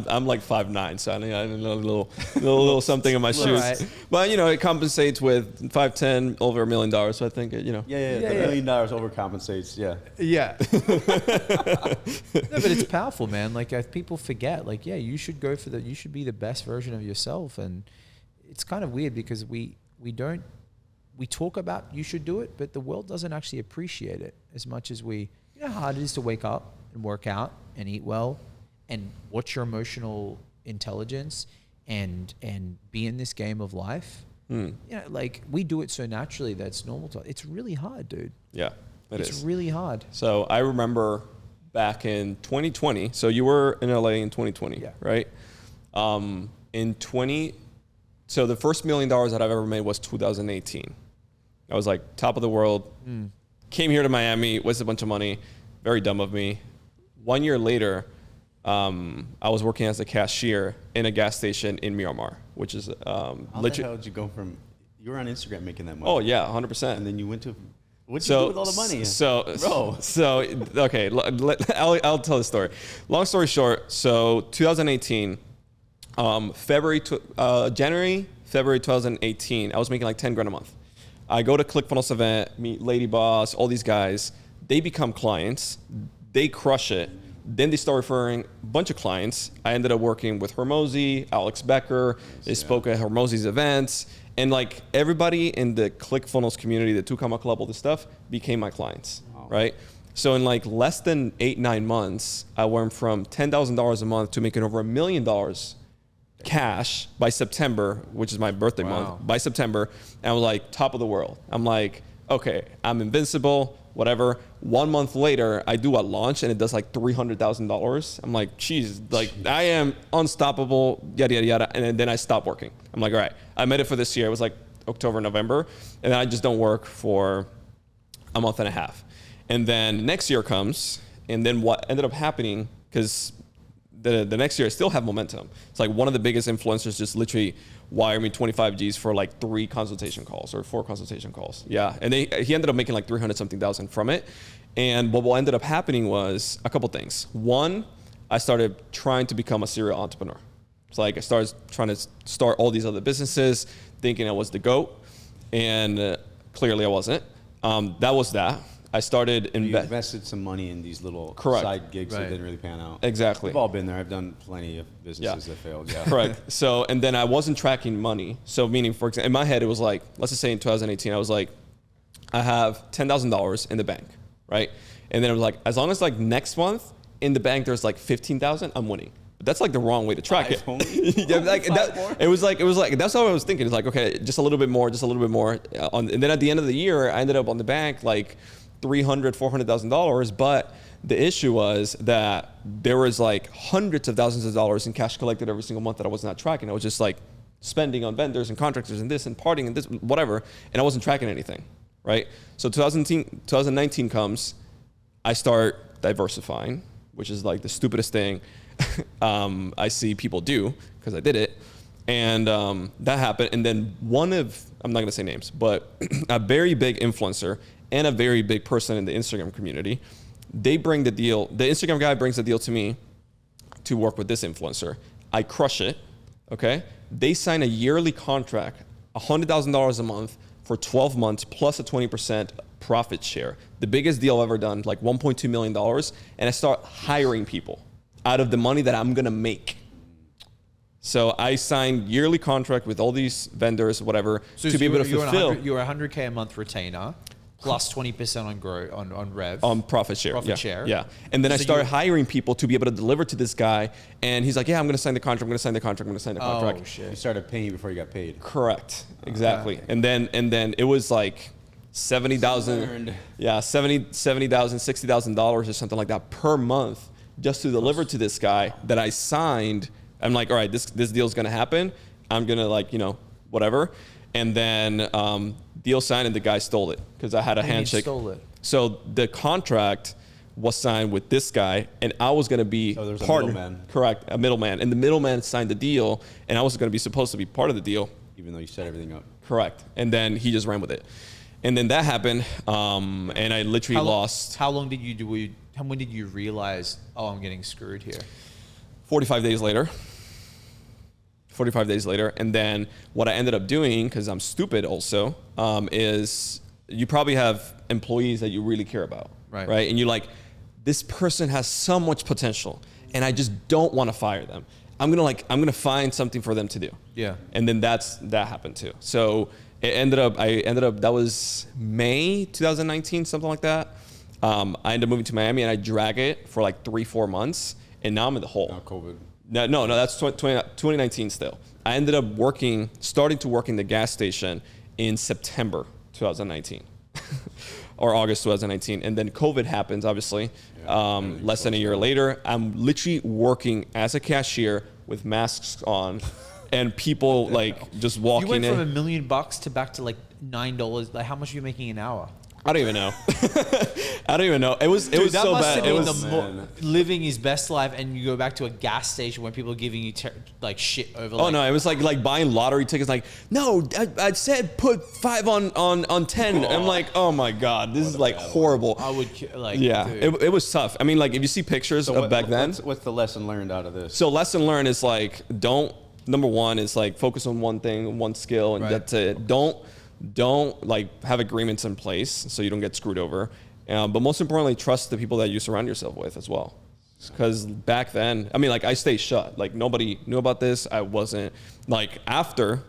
I'm like 5'9", so I need a little something in my shoes. Right. But it compensates with 5'10", over $1 million. So I think Yeah, Yeah, the $1 million overcompensates. Yeah. Yeah. No, but it's powerful, man. Like people forget. Like, yeah, you should go for you should be the best version of yourself, and it's kind of weird because we talk about you should do it, but the world doesn't actually appreciate it as much as we. You know how hard it is to wake up and work out and eat well and watch your emotional intelligence and be in this game of life. You know, like we do it so naturally that it's normal to. It's really hard, dude. Yeah, It's really hard. So I remember back in 2020. So you were in LA in 2020, Yeah. right? So the first $1 million that I've ever made was 2018. I was like top of the world. Came here to Miami, wasted a bunch of money. Very dumb of me. 1 year later, I was working as a cashier in a gas station in Myanmar, which is How the hell did you go from? You were on Instagram making that money. Oh yeah, 100%. And then you went to. What'd you do with all the money? Bro. Okay, I'll tell the story. Long story short, so 2018, January, February 2018, I was making like 10 grand a month. I go to ClickFunnels event, meet Lady Boss, all these guys. They become clients. They crush it. Then they start referring a bunch of clients. I ended up working with Hormozy, Alex Becker. They spoke at Hormozy's events. And like everybody in the ClickFunnels community, the 2 Club, all this stuff, became my clients, right? So in like less than 8-9 months, I went from $10,000 a month to making over $1 million cash by September, which is my birthday month, by September. And I was like top of the world. I'm like, okay, I'm invincible, whatever. 1 month later, I do a launch and it does like $300,000. I'm like, geez, like I am unstoppable, yada, yada, yada. And then I stopped working. I'm like, all right, I made it for this year. It was like October, November. And then I just don't work for a month and a half. And then next year comes, and then what ended up happening, because the next year I still have momentum. It's like one of the biggest influencers just literally wired me 25 G's for like 3 consultation calls or 4 consultation calls. Yeah, and he ended up making like 300-something thousand from it. And what ended up happening was a couple things. One, I started trying to become a serial entrepreneur. It's like I started trying to start all these other businesses, thinking I was the GOAT, and clearly I wasn't. That was that. I started You invested some money in these little Correct. side gigs Right. that didn't really pan out. Exactly. We've all been there. I've done plenty of businesses that failed. Yeah. Correct. So, and then I wasn't tracking money. So, meaning, for example, in my head, it was like, let's just say in 2018, I was like, I have $10,000 in the bank, right? And then it was like, as long as like next month in the bank there's like 15,000, I'm winning. But that's like the wrong way to track it. Yeah, like that, it was like that's how I was thinking. It's like, okay, just a little bit more, and then at the end of the year, I ended up on the bank like $300,000-$400,000. But the issue was that there was like hundreds of thousands of dollars in cash collected every single month that I was not tracking. I was just like spending on vendors and contractors and this and partying and this, whatever, and I wasn't tracking anything, right? So 2019 comes, I start diversifying, which is like the stupidest thing I see people do, because I did it. And that happened. And then I'm not going to say names, but a very big influencer and a very big person in the Instagram community, they bring the deal. The Instagram guy brings the deal to me to work with this influencer. I crush it, okay? They sign a yearly contract, $100,000 a month for 12 months plus a 20% profit share. The biggest deal I've ever done, like $1.2 million. And I start hiring people out of the money that I'm gonna make. So I signed yearly contract with all these vendors, whatever, to be able to fulfill. You're a $100K a month retainer plus 20% on rev. On profit share. Profit share. Yeah. And then I started hiring people to be able to deliver to this guy. And he's like, yeah, I'm going to sign the contract. I'm going to sign the contract. I'm going to sign the contract. Oh, shit. You started paying before you got paid. Correct. Exactly. And then it was like $70,000. Yeah. $70,000, $60,000 or something like that per month just to deliver to this guy that I signed. I'm like, all right, this deal is going to happen. I'm going to whatever. And then deal signed and the guy stole it because I had a handshake. Stole it. So the contract was signed with this guy and I was going to be there was partner. a middleman. Correct, a middleman. And the middleman signed the deal and I was going to be supposed to be part of the deal. Even though you set everything up. Correct. And then he just ran with it. And then that happened and I literally lost. How long did you do? When did you realize, oh, I'm getting screwed here? 45 days later. 45 days later. And then what I ended up doing, because I'm stupid also, is you probably have employees that you really care about. Right. And you're like, this person has so much potential and I just don't want to fire them. I'm going to find something for them to do. Yeah. And then that happened too. So I ended up, that was May 2019, something like that. I ended up moving to Miami and I drag it for like 3-4 months and now I'm in the hole. Now COVID. No, that's 2019 still. I ended up starting to work in the gas station in September 2019 or August 2019. And then COVID happens, obviously. Less than a year later, I'm literally working as a cashier with masks on and people like just walking in. You went from $1 million to back to like $9. Like, how much are you making an hour? I don't even know. I don't even know. It was so bad. It was living his best life, and you go back to a gas station where people are giving you like shit over. Oh no, it was like buying lottery tickets. Like, no, I said put 5 on 10. I'm like, oh my god, this is like horrible. I would like. Yeah, it was tough. I mean, like if you see pictures of back then. What's the lesson learned out of this? So lesson learned is like number one is like focus on one thing, one skill, and that's it. Don't like have agreements in place so you don't get screwed over. But most importantly, trust the people that you surround yourself with as well. Because back then, I mean, like I stayed shut. Like nobody knew about this. I wasn't like after,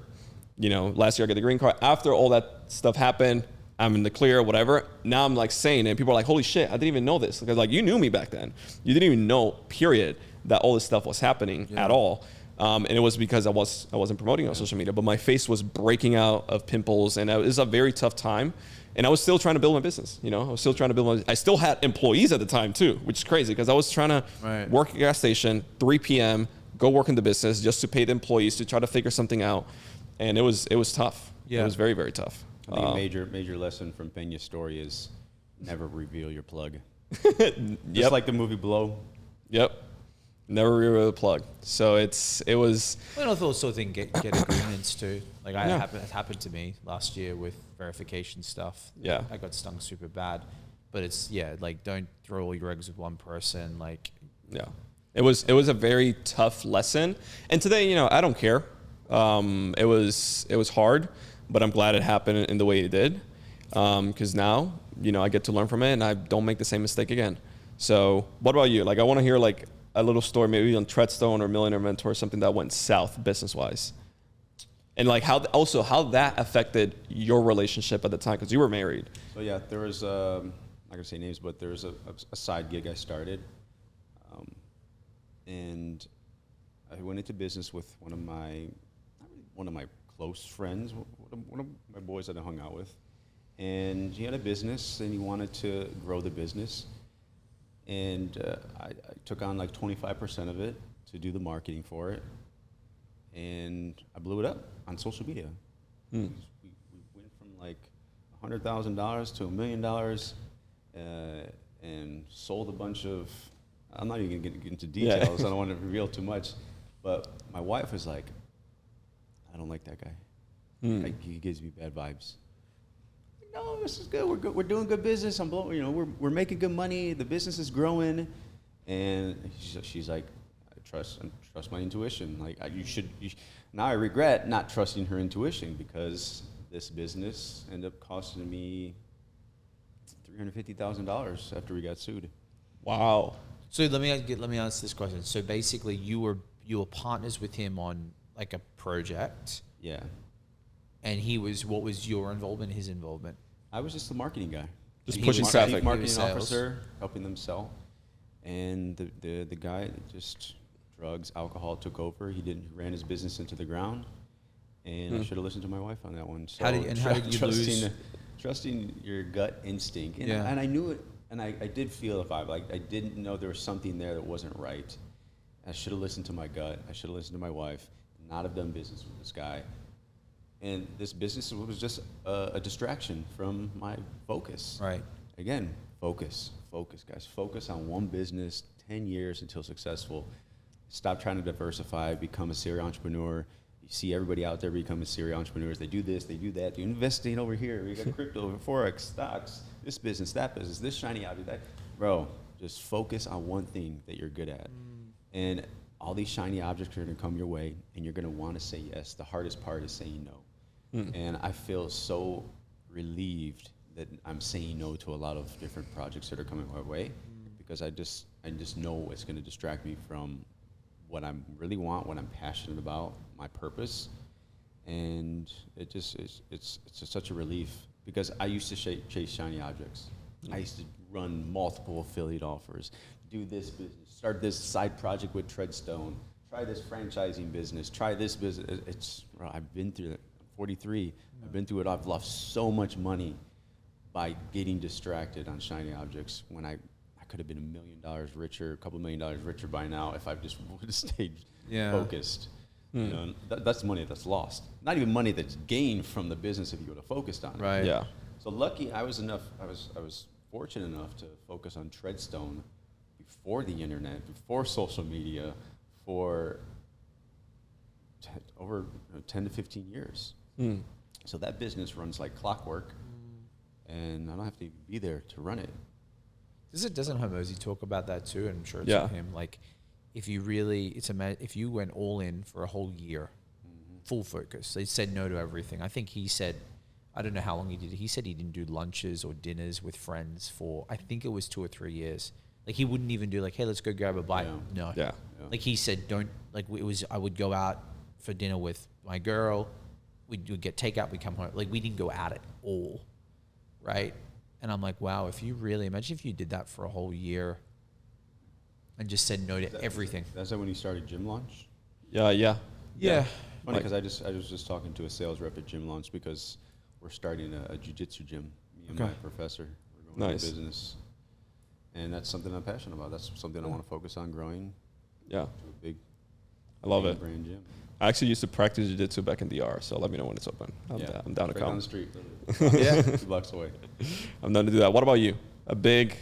last year I got the green card. After all that stuff happened, I'm in the clear, whatever. Now I'm like saying it. People are like, holy shit, I didn't even know this. Because like you knew me back then. You didn't even know, period, that all this stuff was happening at all. And it was because I wasn't promoting on social media, but my face was breaking out of pimples, and it was a very tough time. And I was still trying to build my business. I still had employees at the time too, which is crazy because I was trying to work at a gas station, 3 p.m., go work in the business just to pay the employees to try to figure something out. And it was tough. Yeah. It was very, very tough. I think a major lesson from Pena's story is never reveal your plug. Just like the movie Blow. Yep. Never reveal the plug. So it was. I don't also think get agreements too. Like it happened to me last year with verification stuff. Yeah. I got stung super bad, but it's like don't throw all your eggs with one person. Like it was a very tough lesson. And today, I don't care. It was hard, but I'm glad it happened in the way it did. because now, I get to learn from it and I don't make the same mistake again. So what about you? Like, I want to hear like a little story, maybe on Treadstone or Millionaire Mentor, something that went south business-wise. And like how that affected your relationship at the time, because you were married. So yeah, there was, I'm not gonna say names, but there was a side gig I started. And I went into business with one of my close friends, one of my boys that I hung out with. And he had a business and he wanted to grow the business. And I took on like 25% of it to do the marketing for it. And I blew it up on social media. We went from like $100,000 to $1 million and sold a bunch of, I'm not even gonna get into details, I don't want to reveal too much, but my wife was like, I don't like that guy. Like, he gives me bad vibes. No, this is good. We're doing good business. I'm blowing, we're making good money. The business is growing, and she's like, I trust my intuition. Like, now I regret not trusting her intuition, because this business ended up costing me $350,000 after we got sued. Wow. So let me ask this question. So basically, you were partners with him on like a project. Yeah. And what was your involvement, his involvement? I was just the marketing guy. Just pushing traffic. Chief marketing officer, helping them sell. And the guy, just drugs, alcohol took over. He ran his business into the ground. And I should have listened to my wife on that one. So how did you lose? Trusting your gut instinct. And, yeah. And I knew it. And I did feel a vibe. Like, I didn't know there was something there that wasn't right. I should have listened to my gut. I should have listened to my wife. Not have done business with this guy. And this business was just a distraction from my focus. Right. Again, focus, guys. Focus on one business, 10 years until successful. Stop trying to diversify, become a serial entrepreneur. You see everybody out there becoming serial entrepreneurs. They do this, they do that. They're investing over here. We got crypto, Forex, stocks, this business, that business, this shiny object, that. Bro, just focus on one thing that you're good at. And all these shiny objects are going to come your way, and you're going to want to say yes. The hardest part is saying no. And I feel so relieved that I'm saying no to a lot of different projects that are coming my way, because I just know it's going to distract me from what I really want, what I'm passionate about, my purpose, and it's such a relief, because I used to chase shiny objects. I used to run multiple affiliate offers, do this business, start this side project with Treadstone, try this franchising business, try this business. I've been through it. 43. I've been through it. I've lost so much money by getting distracted on shiny objects, when I could have been $1 million richer, a couple $1 million richer by now, if I just would have stayed focused. That's money that's lost. Not even money that's gained from the business if you would have focused on it. Right. Yeah. So lucky I was fortunate enough to focus on Treadstone before the internet, before social media, for over 10 to 15 years. So that business runs like clockwork, and I don't have to be there to run it. Doesn't Hormozy talk about that too? And I'm sure it's Yeah. with him. Like, if you went all in for a whole year, full focus. They said no to everything. I think he said, I don't know how long he did it. He said he didn't do lunches or dinners with friends for, I think it was 2 or 3 years. Like, he wouldn't even do like, hey, let's go grab a bite. Yeah. No. Yeah. Like, he said, I would go out for dinner with my girl. We'd get takeout, we'd come home. Like, we didn't go out at all, right? And I'm like, wow, imagine if you did that for a whole year and just said no to everything. That's when you started Gym Launch? Yeah. Funny, because I was just talking to a sales rep at Gym Launch, because we're starting a jiu-jitsu gym. Me and my professor, we're going into business. And that's something I'm passionate about. That's something I want to focus on growing. Yeah. To a big, I love it. brand gym. I actually used to practice jiu-jitsu back in DR, so let me know when it's open. I'm down to right come. down the street. Yeah. 2 blocks away. I'm down to do that. What about you? A big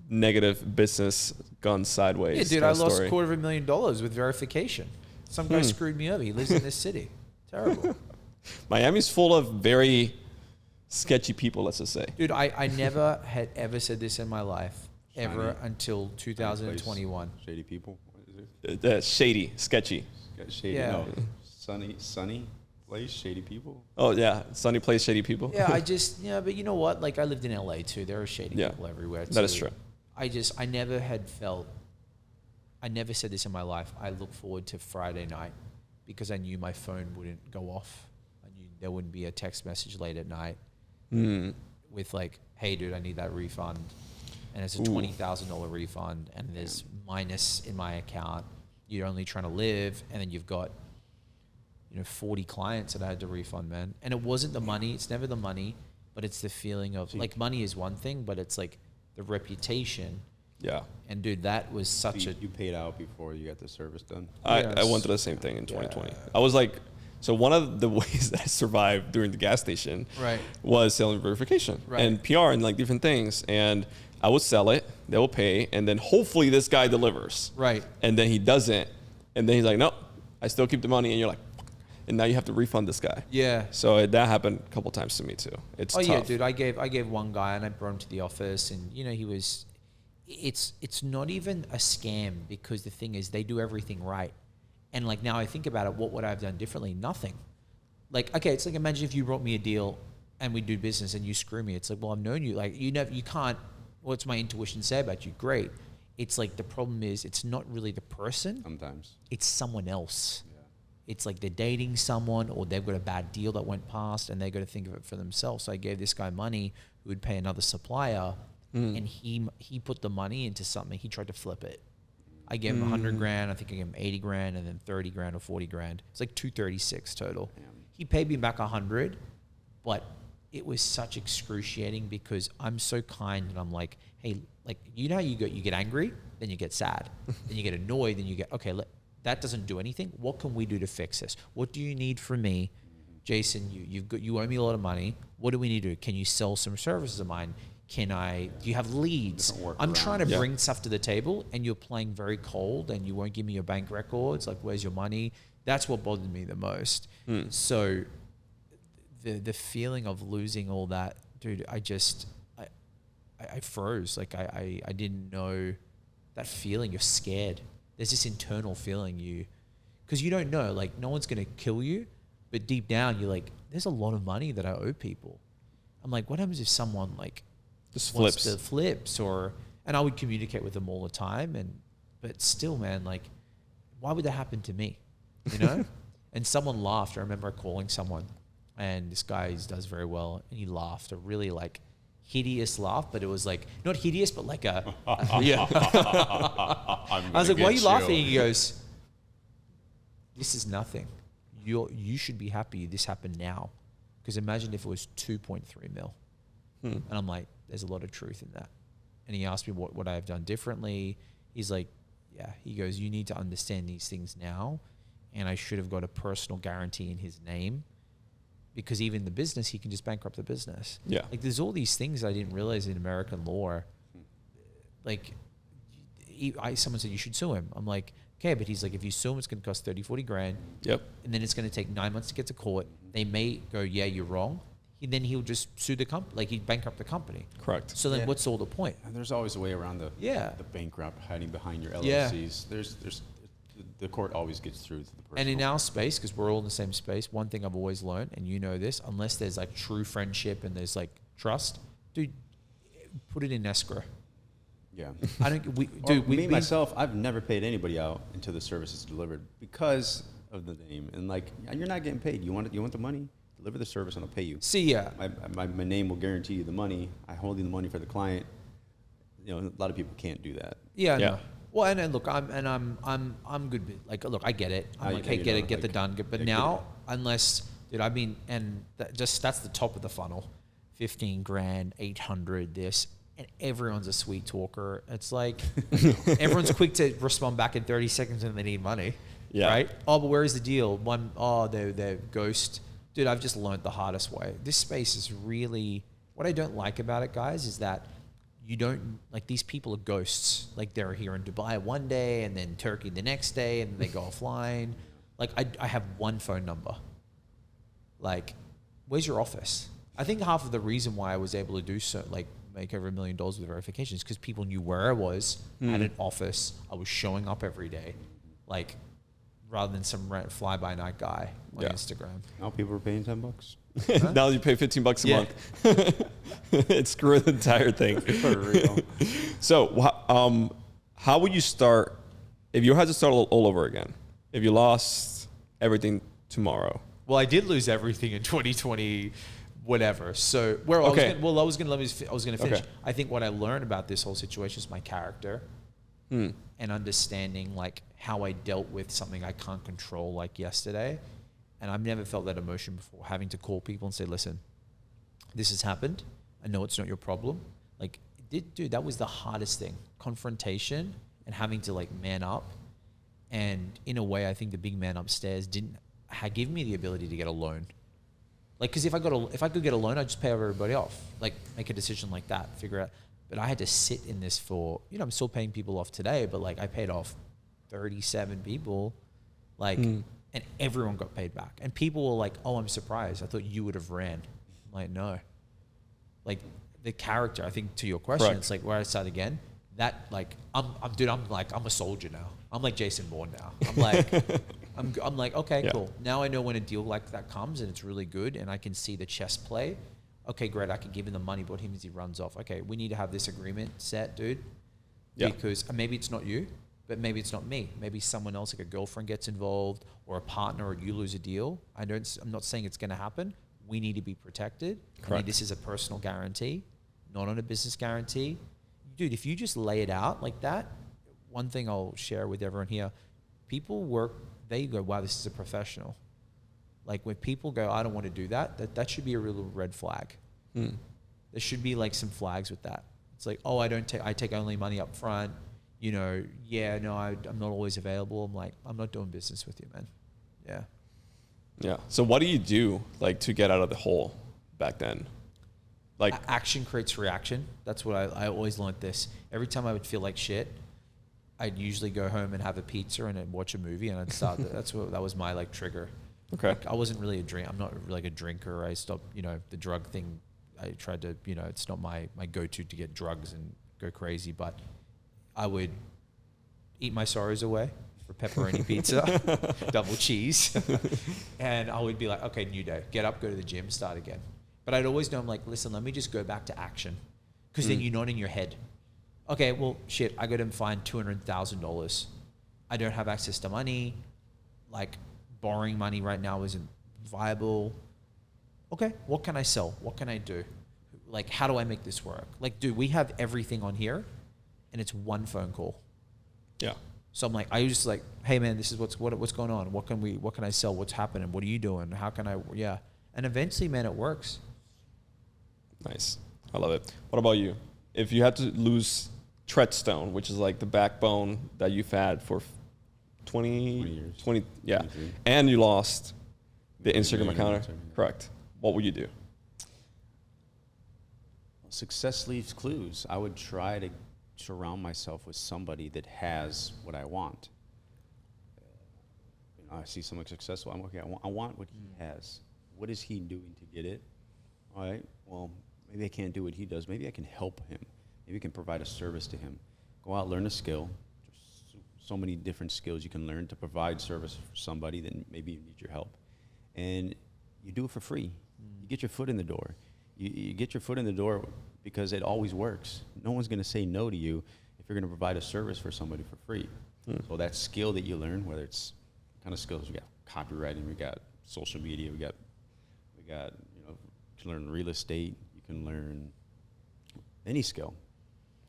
negative business gone sideways. Yeah, dude, kind I of lost story. $250,000 with verification. Some guy screwed me over. He lives in this city. Terrible. Miami's full of very sketchy people, let's just say. Dude, I never had ever said this in my life, ever, Shiny. until 2021. Shady people. What is it? Shady, sketchy. Shady. Yeah. No. Sunny. Place shady people. Oh yeah, Sunny plays shady people. Yeah, but you know what? Like I lived in LA too. There are shady Yeah, people everywhere too. that is true. I never had felt, I never said this in my life. I look forward to Friday night because I knew my phone wouldn't go off. I knew there wouldn't be a text message late at night with like, hey dude, I need that refund. And it's a $20,000 refund and there's minus in my account. You're only trying to live. And then you've got, 40 clients that I had to refund, man. And it wasn't the money. It's never the money, but it's the feeling of like money is one thing, but it's like the reputation. Yeah. And dude, that was such You paid out before you got the service done. I went through the same thing in 2020. I was like, so one of the ways that I survived during the gas station was selling verification and PR and like different things. And I would sell it, they will pay, and then hopefully this guy delivers. Right. And then he doesn't. And then he's like, nope, I still keep the money. And you're like, and now you have to refund this guy. Yeah. So that happened a couple times to me too. It's tough. Yeah, dude. I gave one guy and I brought him to the office and he was, it's not even a scam because the thing is they do everything right. And like now I think about it, what would I have done differently? Nothing. Like, okay, it's like imagine if you brought me a deal and we do business and you screw me. It's like, well, I've known you. Like you can't, what's my intuition say about you? Great. It's like the problem is it's not really the person. Sometimes. It's someone else. Yeah. It's like they're dating someone or they've got a bad deal that went past and they got to think of it for themselves. So I gave this guy money who would pay another supplier and he put the money into something. He tried to flip it. I gave him 100 grand. I think I gave him 80 grand and then 30 grand or 40 grand. It's like 236 total. Damn. He paid me back 100, but it was such excruciating because I'm so kind and I'm like, hey, like, you know how you get angry, then you get sad, then you get annoyed, then you get, okay, that doesn't do anything. What can we do to fix this? What do you need from me? Jason, you owe me a lot of money. What do we need to do? Can you sell some services of mine? Do you have leads? I'm trying to bring stuff to the table and you're playing very cold and you won't give me your bank records. Like, where's your money? That's what bothered me the most. So the feeling of losing all that, dude, I froze. Like I didn't know that feeling. You're scared. There's this internal feeling because you don't know, like no one's going to kill you, but deep down you're like, there's a lot of money that I owe people. I'm like, what happens if someone like just flips and I would communicate with them all the time. But still, man, like, why would that happen to me? And someone laughed. I remember calling someone and this guy does very well. And he laughed a really like hideous laugh, but it was like, not hideous, but like yeah. I was like, why are you laughing? He goes, this is nothing. You should be happy this happened now. Because imagine if it was 2.3 mil. And I'm like, there's a lot of truth in that. And he asked me what I have done differently. He's like, yeah. He goes, you need to understand these things now. And I should have got a personal guarantee in his name. Because even the business, he can just bankrupt the business. Yeah. Like there's all these things I didn't realize in American law. Like someone said, you should sue him. I'm like, okay, but he's like, if you sue him, it's going to cost 30, 40 grand. Yep. And then it's going to take 9 months to get to court. They may go, yeah, you're wrong. Then he'll just sue the company, like he'd bankrupt the company. Correct. So then what's all the point? And there's always a way around the bankrupt hiding behind your LLCs. Yeah. There's the court always gets through to the person. And in our space, because we're all in the same space, one thing I've always learned, and you know this, unless there's like true friendship and there's like trust, dude, put it in escrow. Yeah. I don't. Myself, I've never paid anybody out until the service is delivered because of the name. And like, you're not getting paid. You want the money? Deliver the service and I'll pay you. See, yeah. My name will guarantee you the money. I hold you the money for the client. A lot of people can't do that. Yeah. No. Well, and look, I'm good. Like, look, I get it. I'm like, hey, get the done. But now, unless, dude, I mean, and that's the top of the funnel. 15 grand, 800, this, and everyone's a sweet talker. It's like everyone's quick to respond back in 30 seconds when they need money. Yeah. Right. Oh, but where is the deal? They're ghost. Dude, I've just learned the hardest way. This space is really, what I don't like about it, guys, is that you don't, like, these people are ghosts. Like, they're here in Dubai one day and then Turkey the next day and then they go offline. Like, I have one phone number. Like, where's your office? I think half of the reason why I was able to do so, like, make over $1 million with verifications, because people knew where I was, had an office, I was showing up every day. Like, rather than some fly by night guy on Yeah. Instagram. Now people are paying $10. Now you pay $15 a Yeah. month. It's screw the entire thing. For real. So, how would you start if you had to start all over again? If you lost everything tomorrow? Well, I did lose everything in 2020, whatever. So I was going to finish. Okay. I think what I learned about this whole situation is my character and understanding like how I dealt with something I can't control, like yesterday. And I've never felt that emotion before, having to call people and say, listen, this has happened. I know it's not your problem. Like, dude, that was the hardest thing. Confrontation and having to like man up. And in a way, I think the big man upstairs didn't give me the ability to get a loan. Like, because if I could get a loan, I'd just pay everybody off. Like, make a decision like that, figure out. But I had to sit in this for, I'm still paying people off today, but like I paid off 37 people, like, and everyone got paid back. And people were like, oh, I'm surprised. I thought you would have ran. I'm like, no. Like, the character, I think to your question, Correct. It's like where I start again. That like, I'm a soldier now. I'm like Jason Bourne now. I'm like, I'm like, okay, Yeah. cool. Now I know when a deal like that comes and it's really good and I can see the chess play. Okay, great. I can give him the money, but what happens if he runs off? Okay, we need to have this agreement set, dude. Yeah. Because maybe it's not you, but maybe it's not me. Maybe someone else, like a girlfriend gets involved or a partner, or you lose a deal. I'm not saying it's going to happen. We need to be protected. I mean, Correct. this is a personal guarantee, not on a business guarantee. Dude, if you just lay it out like that, one thing I'll share with everyone here, people they go, wow, this is a professional. Like when people go, I don't want to do that should be a real red flag. There should be like some flags with that. It's like, oh, I take only money up front. I'm not always available. I'm like, I'm not doing business with you, man. Yeah. Yeah. So what do you do like to get out of the hole back then? Like Action creates reaction. That's what I always learned this. Every time I would feel like shit, I'd usually go home and have a pizza and I'd watch a movie and I'd start. That was my like trigger. Okay. Like, I wasn't really I'm not like a drinker. I stopped, the drug thing. I tried to, it's not my go-to to get drugs and go crazy, but I would eat my sorrows away for pepperoni pizza, double cheese. And I would be like, okay, new day, get up, go to the gym, start again. But I'd always know, I'm like, listen, let me just go back to action. Because then you're not in your head. Okay, well, shit, I got to find $200,000. I don't have access to money. Like, borrowing money right now isn't viable. Okay, what can I sell? What can I do? Like, how do I make this work? Like, dude, we have everything on here, and it's one phone call. Yeah. So I'm like, I was just like, hey man, this is what's going on. What can I sell? What's happening? What are you doing? How can I? Yeah. And eventually, man, it works. Nice. I love it. What about you? If you had to lose Treadstone, which is like the backbone that you've had for 20 years. 20, yeah. 23. And you lost the Instagram Millionaire account. mentor. Correct. What would you do? Success leaves clues. I would try to surround myself with somebody that has what I want. I see someone successful. I'm okay. I want what he has. What is he doing to get it? All right. Well, maybe I can't do what he does. Maybe I can help him. Maybe I can provide a service to him. Go out, learn a skill. There's so many different skills you can learn to provide service for somebody that maybe you need your help. And you do it for free. You get your foot in the door. You get your foot in the door because it always works. No one's going to say no to you if you're going to provide a service for somebody for free. So that skill that you learn, whether it's kind of skills, we got copywriting, we got social media, we got you can learn real estate, you can learn any skill.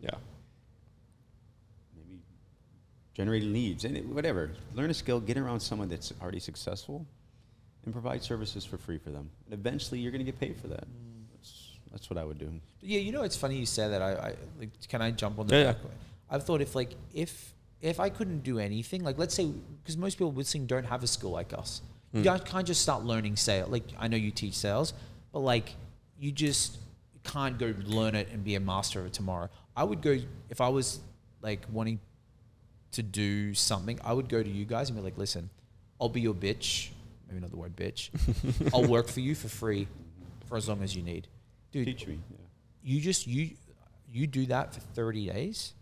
Yeah. Maybe generating leads, whatever. Learn a skill, get around someone that's already successful, and provide services for free for them. And eventually, you're going to get paid for that. That's what I would do. Yeah, it's funny you say that. I like, can I jump on the back? I've thought if I couldn't do anything, like let's say, because most people listening don't have a skill like us. You can't just start learning sales. Like I know you teach sales, but like you just can't go learn it and be a master of it tomorrow. I would go, if I was like wanting to do something, I would go to you guys and be like, listen, I'll be your bitch. Maybe not the word bitch. I'll work for you for free for as long as you need. Dude, Teach me. Yeah. you do that for 30 days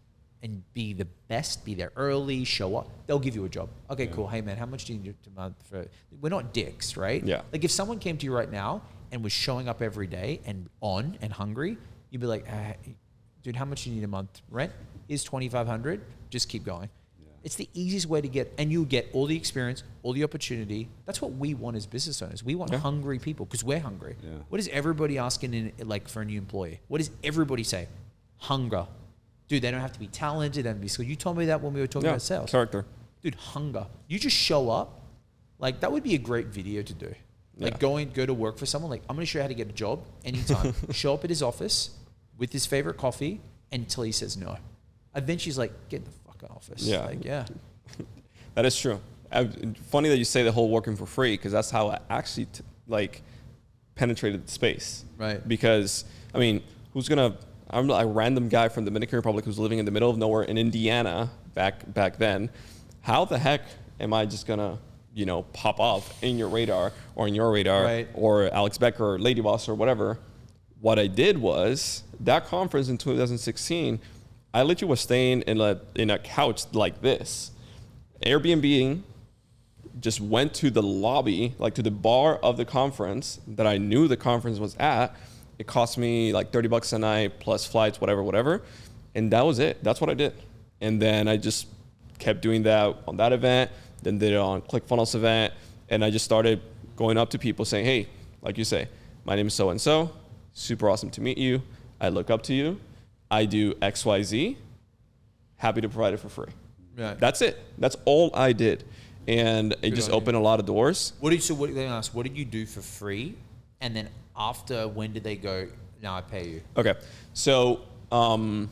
and be the best, be there early, show up, they'll give you a job. Okay, cool. Hey man, how much do you need a month for? We're not dicks, right? Yeah. Like if someone came to you right now and was showing up every day and on and hungry, you'd be like, dude, how much do you need a month? Rent is $2,500. Just keep going. Yeah. It's the easiest way to get, and you get all the experience, all the opportunity. That's what we want as business owners. We want hungry people because we're hungry. Yeah. What is everybody asking for a new employee? What does everybody say? Hunger. Dude, they don't have to be talented. They don't have to be skilled. You told me that when we were talking about sales. Character. Dude, hunger. You just show up. Like that would be a great video to do. Like go to work for someone. Like I'm going to show you how to get a job anytime. Show up at his office with his favorite coffee until he says no. Eventually he's like, get the fucking office. Yeah. Like, yeah. That is true. Funny that you say the whole working for free because that's how I actually penetrated the space. Right. Because, I mean, I'm a random guy from the Dominican Republic who's living in the middle of nowhere in Indiana back then. How the heck am I just going to, pop off in your radar or in your radar or Alex Becker or Lady Boss or whatever? What I did was that conference in 2016, I literally was staying in a couch like this. Airbnb just went to the lobby, like to the bar of the conference that I knew the conference was at. It cost me like $30 a night plus flights, whatever. And that was it. That's what I did. And then I just kept doing that on that event, then did it on ClickFunnels event. And I just started going up to people saying, hey, like you say, my name is so-and-so. Super awesome to meet you. I look up to you. I do XYZ. Happy to provide it for free. Right. That's it. That's all I did. And it just opened a lot of doors. What did you do for free? And then after, when did they go, now I pay you? Okay. So, and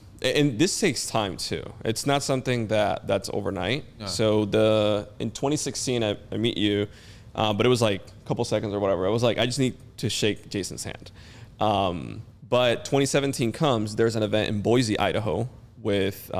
this takes time too. It's not something that's overnight. No. So in 2016, I meet you, but it was like a couple seconds or whatever. I was like, I just need to shake Jason's hand. But 2017 comes, there's an event in Boise, Idaho with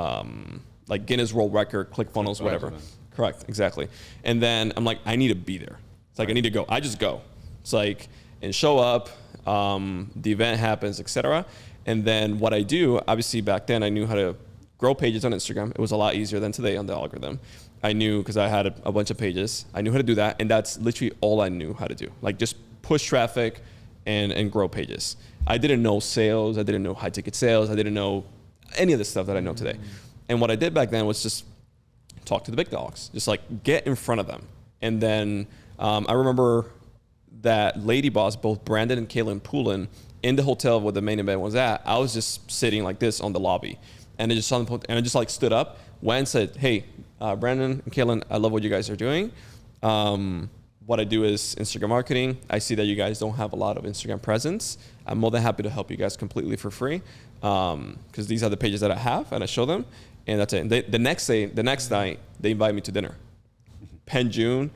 like Guinness World Record, ClickFunnels, whatever. Correct, exactly. And then I'm like, I need to be there. It's like, I need to go. I just go. It's like, and show up, the event happens, etc. And then what I do, obviously back then I knew how to grow pages on Instagram. It was a lot easier than today on the algorithm. I knew, because I had a bunch of pages, I knew how to do that. And that's literally all I knew how to do. Like just push traffic and grow pages. I didn't know sales. I didn't know high ticket sales. I didn't know any of the stuff that I know today. And what I did back then was just talk to the big dogs, just like get in front of them. And then I remember that Lady Boss, both Brandon and Kaylin Poulin, in the hotel where the main event was at, I was just sitting like this on the lobby. And I just saw them, and I just like stood up, went and said, hey, Brandon and Kaylin, I love what you guys are doing. What I do is Instagram marketing. I see that you guys don't have a lot of Instagram presence. I'm more than happy to help you guys completely for free, because these are the pages that I have, and I show them, and that's it. And the next night, they invite me to dinner. Penn June,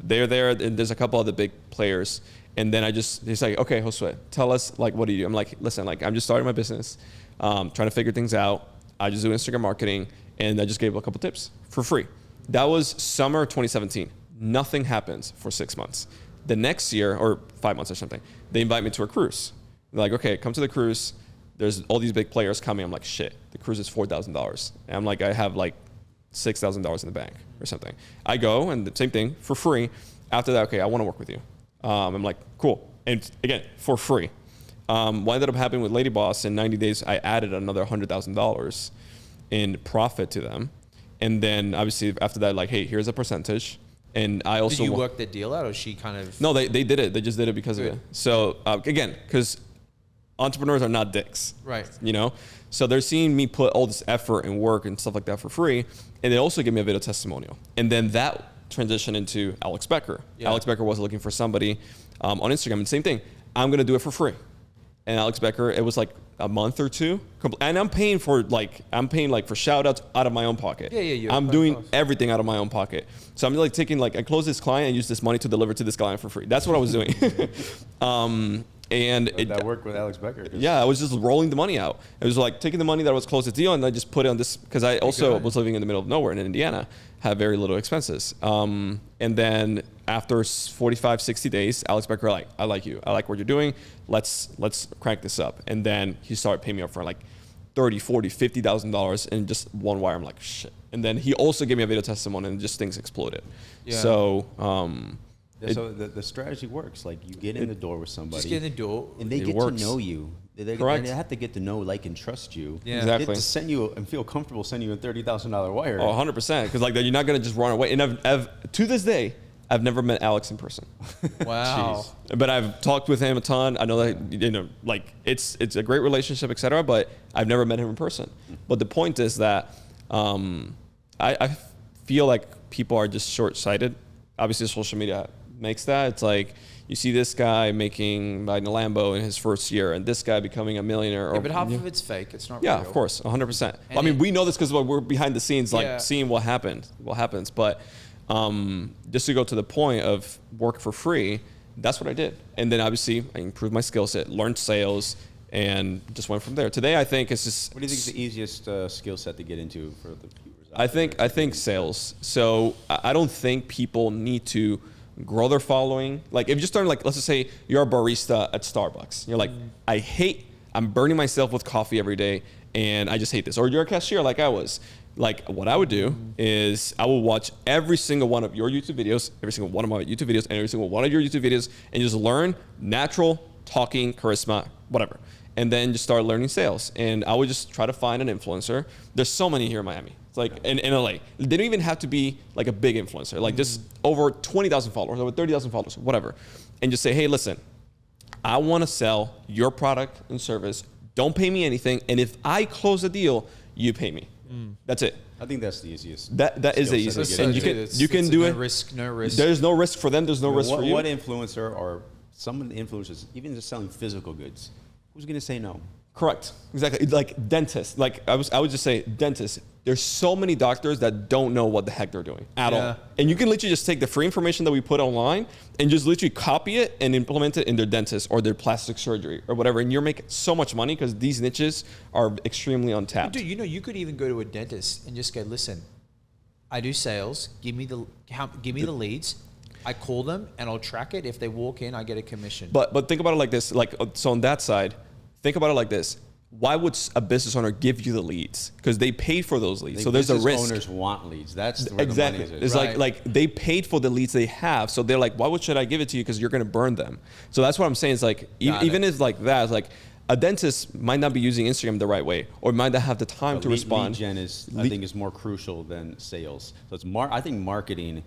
they're there, and there's a couple other big players. And then he's like, okay, Josue, tell us, like, what do you do? I'm like, listen, like, I'm just starting my business, trying to figure things out. I just do Instagram marketing, and I just gave a couple tips for free. That was summer 2017. Nothing happens for 6 months. The next year, or 5 months or something, they invite me to a cruise. They're like, okay, come to the cruise. There's all these big players coming. I'm like, shit, the cruise is $4,000. And I'm like, I have like $6,000 in the bank or something. I go, and the same thing, for free. After that, okay, I want to work with you. I'm like, cool. And again, for free. What ended up happening with Lady Boss, in 90 days, I added another $100,000 in profit to them. And then obviously after that, like, hey, here's a percentage. And I also— Did you work the deal out, or she kind of— No, they did it. They just did it because of it. So again, because entrepreneurs are not dicks. Right. You know? So they're seeing me put all this effort and work and stuff like that for free. And they also give me a video testimonial. And then that transition into Alex Becker. Yeah. Alex Becker was looking for somebody on Instagram, and same thing. I'm gonna do it for free. And Alex Becker, it was like a month or two, and I'm paying for for shout outs out of my own pocket. Yeah. I'm doing everything out of my own pocket. So I'm like taking, like, I close this client and use this money to deliver to this client for free. That's what I was doing. And that worked with Alex Becker. Yeah, I was just rolling the money out. It was like taking the money that was closest deal, and I just put it on this, because I also was living in the middle of nowhere in Indiana, had very little expenses. And then after 45, 60 days, Alex Becker, like, I like you. I like what you're doing. Let's crank this up. And then he started paying me up for like $30, $40, $50,000 in just one wire. I'm like, shit. And then he also gave me a video testimony, and just things exploded. Yeah. So, so the strategy works. Like you get in the door with somebody. Just get in the door. And they It get works. to know you. Correct. They have to get to know, like, and trust you. Yeah. Exactly. Get to send you and feel comfortable sending you a $30,000 wire. Oh, 100%. Because like you're not gonna just run away. And I've to this day, I've never met Alex in person. Wow. But I've talked with him a ton. I know that like it's a great relationship, etc. But I've never met him in person. But the point is that I feel like people are just short-sighted. Obviously, social media makes that. It's like you see this guy buying a Lambo in his first year, and this guy becoming a millionaire. Yeah, but half of it's fake. It's not Yeah, real. of course, 100%. And I mean, we know this because we're behind the scenes, like Yeah. seeing what happens. But just to go to the point of work for free, that's what I did. And then obviously I improved my skill set, learned sales, and just went from there. Today, I think it's just. What do you think is the easiest skill set to get into for the viewers? I think sales. So I don't think people need to grow their following. Like if you start, like, let's just say you're a barista at Starbucks. You're like, I'm burning myself with coffee every day and I just hate this. Or you're a cashier like I was. Like what I would do is I will watch every single one of your YouTube videos, every single one of my YouTube videos, and every single one of your YouTube videos, and just learn natural talking, charisma, whatever. And then just start learning sales. And I would just try to find an influencer. There's so many here in Miami. It's like in LA. They don't even have to be like a big influencer, like just over 20,000 followers, over 30,000 followers, whatever. And just say, hey, listen, I want to sell your product and service. Don't pay me anything. And if I close a deal, you pay me. That's it. I think that's the easiest. That is the skill set easiest. to And get you can do it. No risk. There's no risk for them. There's no risk for you. What influencer or some of the influencers, even just selling physical goods, who's going to say no? Correct. Exactly. Like dentists. Like I would just say dentists. There's so many doctors that don't know what the heck they're doing at all. And you can literally just take the free information that we put online and just literally copy it and implement it in their dentist or their plastic surgery or whatever. And you're making so much money because these niches are extremely untapped. Dude, you could even go to a dentist and just go, listen, I do sales. Give me the leads. I call them and I'll track it. If they walk in, I get a commission. But think about it like this. Like, so on that side, think about it like this. Why would a business owner give you the leads? Because they paid for those leads. So there's a risk. Owners want leads. That's where Exactly. the money is. It's like they paid for the leads they have. So they're like, why should I give it to you? Because you're going to burn them. So that's what I'm saying. It's like, even if like that, it's like a dentist might not be using Instagram the right way or might not have the time to respond. Lead gen I think is more crucial than sales. So I think marketing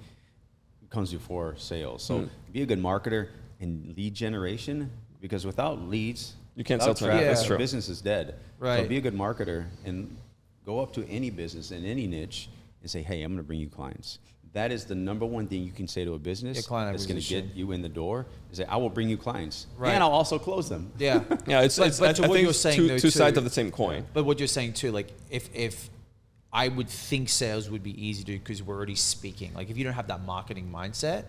comes before sales. So be a good marketer and lead generation, because without leads, you can't sell traffic. That's true. Business is dead. Right. So be a good marketer and go up to any business in any niche and say, hey, I'm going to bring you clients. That is the number one thing you can say to a business that's going to get you in the door. Is that I will bring you clients, and I'll also close them. Yeah. Yeah, it's But I to what think you're it's saying, two sides of the same coin. But what you're saying too, like if I would think sales would be easy to do because we're already speaking. Like if you don't have that marketing mindset,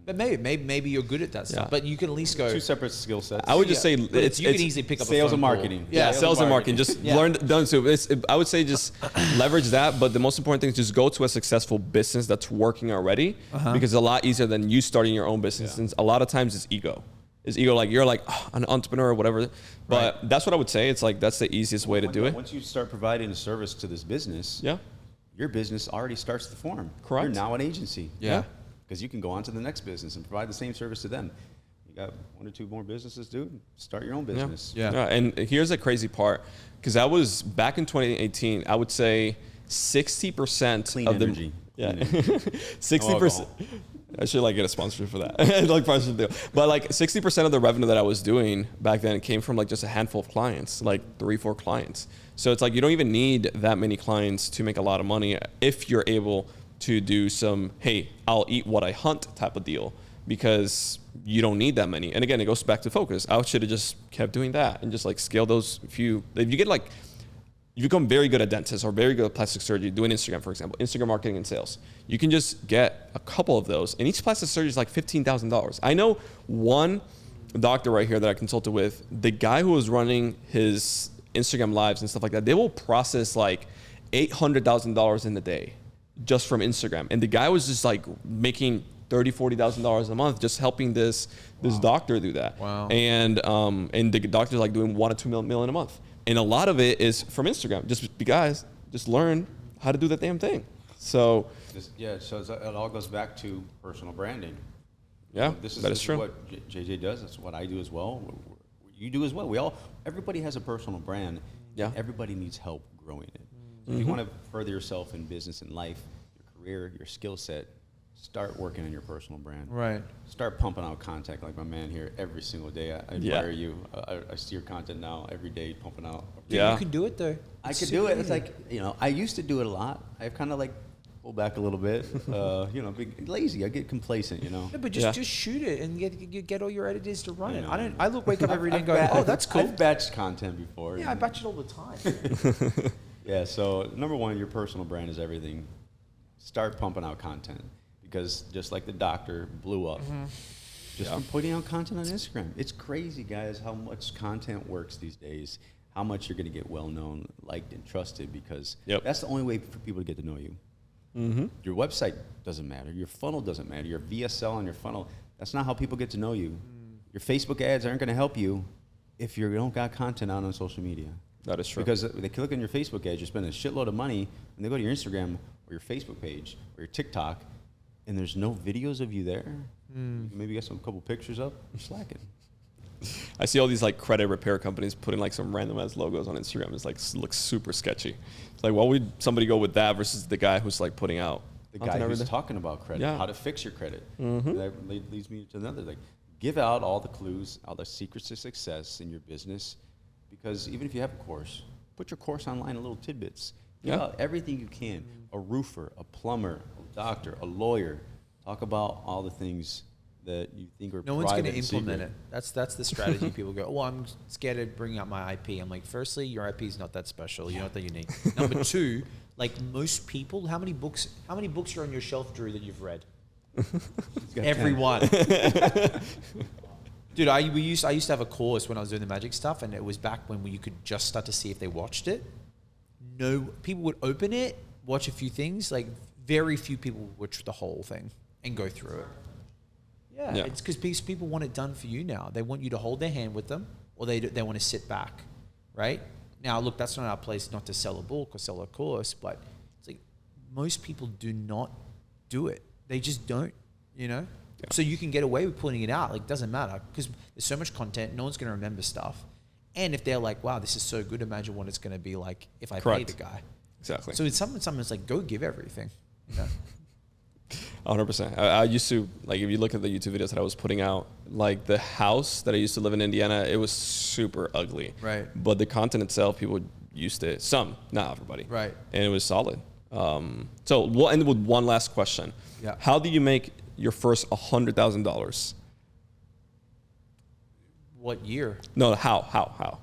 but maybe you're good at that stuff. Yeah. But you can at least go. Two separate skill sets. I would just say you it's can easily pick up sales a phone and marketing. Call. Yeah, sales and marketing. Just learn done. So I would say just leverage that. But the most important thing is just go to a successful business that's working already, because it's a lot easier than you starting your own business. And a lot of times it's ego. It's ego. Like you're like an entrepreneur or whatever. But that's what I would say. It's like that's the easiest way to do it. Once you start providing a service to this business, your business already starts to form. Correct. You're now an agency. Yeah. Because you can go on to the next business and provide the same service to them. You got one or two more businesses, dude. Start your own business. Yeah. And here's the crazy part, because I was back in 2018. I would say 60% Clean of energy. the yeah, Clean energy. 60%. I should like get a sponsorship for that. Like sponsorship deal. But like 60% of the revenue that I was doing back then came from like just a handful of clients, like 3-4 clients. So it's like you don't even need that many clients to make a lot of money if you're able to do some, hey, I'll eat what I hunt type of deal, because you don't need that many. And again, it goes back to focus. I should have just kept doing that and just like scale those few. If you get like, you become very good at dentists or very good at plastic surgery, doing Instagram, for example, Instagram marketing and sales. You can just get a couple of those, and each plastic surgery is like $15,000. I know one doctor right here that I consulted with, the guy who was running his Instagram lives and stuff like that, they will process like $800,000 in a day just from Instagram. And the guy was just like making $30,000-$40,000 a month just helping this doctor do that. Wow. And the doctor's like doing $1 to $2 million a month. And a lot of it is from Instagram. Just learn how to do that damn thing. So it all goes back to personal branding. yeah, This that is is true. what JJ does. That's what I do as well. You do as well. Everybody has a personal brand. Yeah. Everybody needs help growing it. So if you want to further yourself in business and life, your career, your skill set, start working on your personal brand. Right. Start pumping out content like my man here every single day. I admire you. I see your content now every day pumping out. Dude, Yeah. you can do it though. I could do it. It's like, I used to do it a lot. I've kind of like pulled back a little bit, be lazy. I get complacent, No, but just shoot it and get all your editors to run it. I wake up every day and go, I've oh, that's cool. I've batched content before. Yeah, I batch it all the time. Yeah, so number one, your personal brand is everything. Start pumping out content because just like the doctor blew up just from putting out content on Instagram. It's crazy, guys, how much content works these days, how much you're going to get well-known, liked, and trusted because that's the only way for people to get to know you. Your website doesn't matter. Your funnel doesn't matter. Your VSL on your funnel, that's not how people get to know you. Your Facebook ads aren't going to help you if you don't got content out on social media. That is true. Because they click on your Facebook ads, you're spending a shitload of money, and they go to your Instagram or your Facebook page or your TikTok, and there's no videos of you there. You can maybe get some couple pictures up. You're slacking. I see all these like credit repair companies putting like some random ass logos on Instagram. It's like looks super sketchy. It's like, why would somebody go with that versus the guy who's like putting out The guy who's talking about credit, how to fix your credit. That leads me to another thing. Give out all the clues, all the secrets to success in your business, because even if you have a course, put your course online in little tidbits. Give out everything you can. A roofer, a plumber, a doctor, a lawyer. Talk about all the things that you think are No one's going to private and implement secret. it. That's the strategy. People go, oh, I'm scared of bringing up my IP. I'm like, firstly, your IP is not that special. You're not that unique. Number two, like most people, how many books are on your shelf, Drew, that you've read? Everyone. Dude, I used to have a course when I was doing the magic stuff, and it was back when you could just start to see if they watched it. No, people would open it, watch a few things. Like very few people would watch the whole thing and go through it. Yeah. It's because people want it done for you now. They want you to hold their hand with them, or they want to sit back, right? Now, look, that's not our place not to sell a book or sell a course, but it's like most people do not do it. They just don't, Yeah. So you can get away with putting it out. Like, it doesn't matter because there's so much content. No one's going to remember stuff. And if they're like, wow, this is so good, imagine what it's going to be like if I pay the guy. Exactly. So it's someone's like, go give everything. 100%. I used to, like, if you look at the YouTube videos that I was putting out, like the house that I used to live in Indiana, it was super ugly. Right. But the content itself, people used it. Some, not everybody. Right. And it was solid. So we'll end with one last question. Yeah. How do you make your first $100,000? What year? No, how?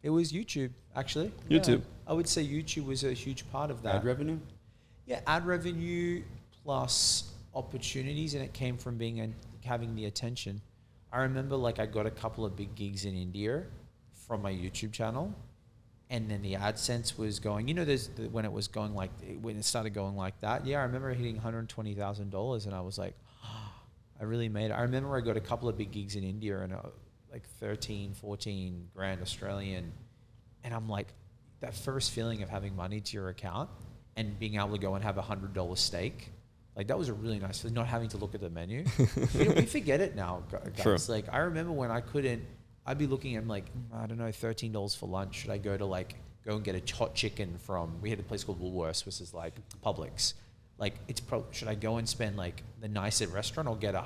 It was YouTube, actually. YouTube. Yeah. I would say YouTube was a huge part of that. Ad revenue? Yeah, ad revenue plus opportunities, and it came from having the attention. I remember I got a couple of big gigs in India from my YouTube channel, and then the AdSense was going. When it was going when it started going like that. Yeah, I remember hitting $120,000, and I was like, I really made it. I remember I got a couple of big gigs in India, and 13, 14 grand Australian, and I'm like, that first feeling of having money to your account and being able to go and have $100 steak, that was a really nice feeling, not having to look at the menu. We forget it now, guys. Sure. I remember when I'd be looking at I don't know, $13 for lunch. Should I go to go and get a hot chicken we had a place called Woolworths, which is Publix. Should I go and spend the nice at restaurant or get a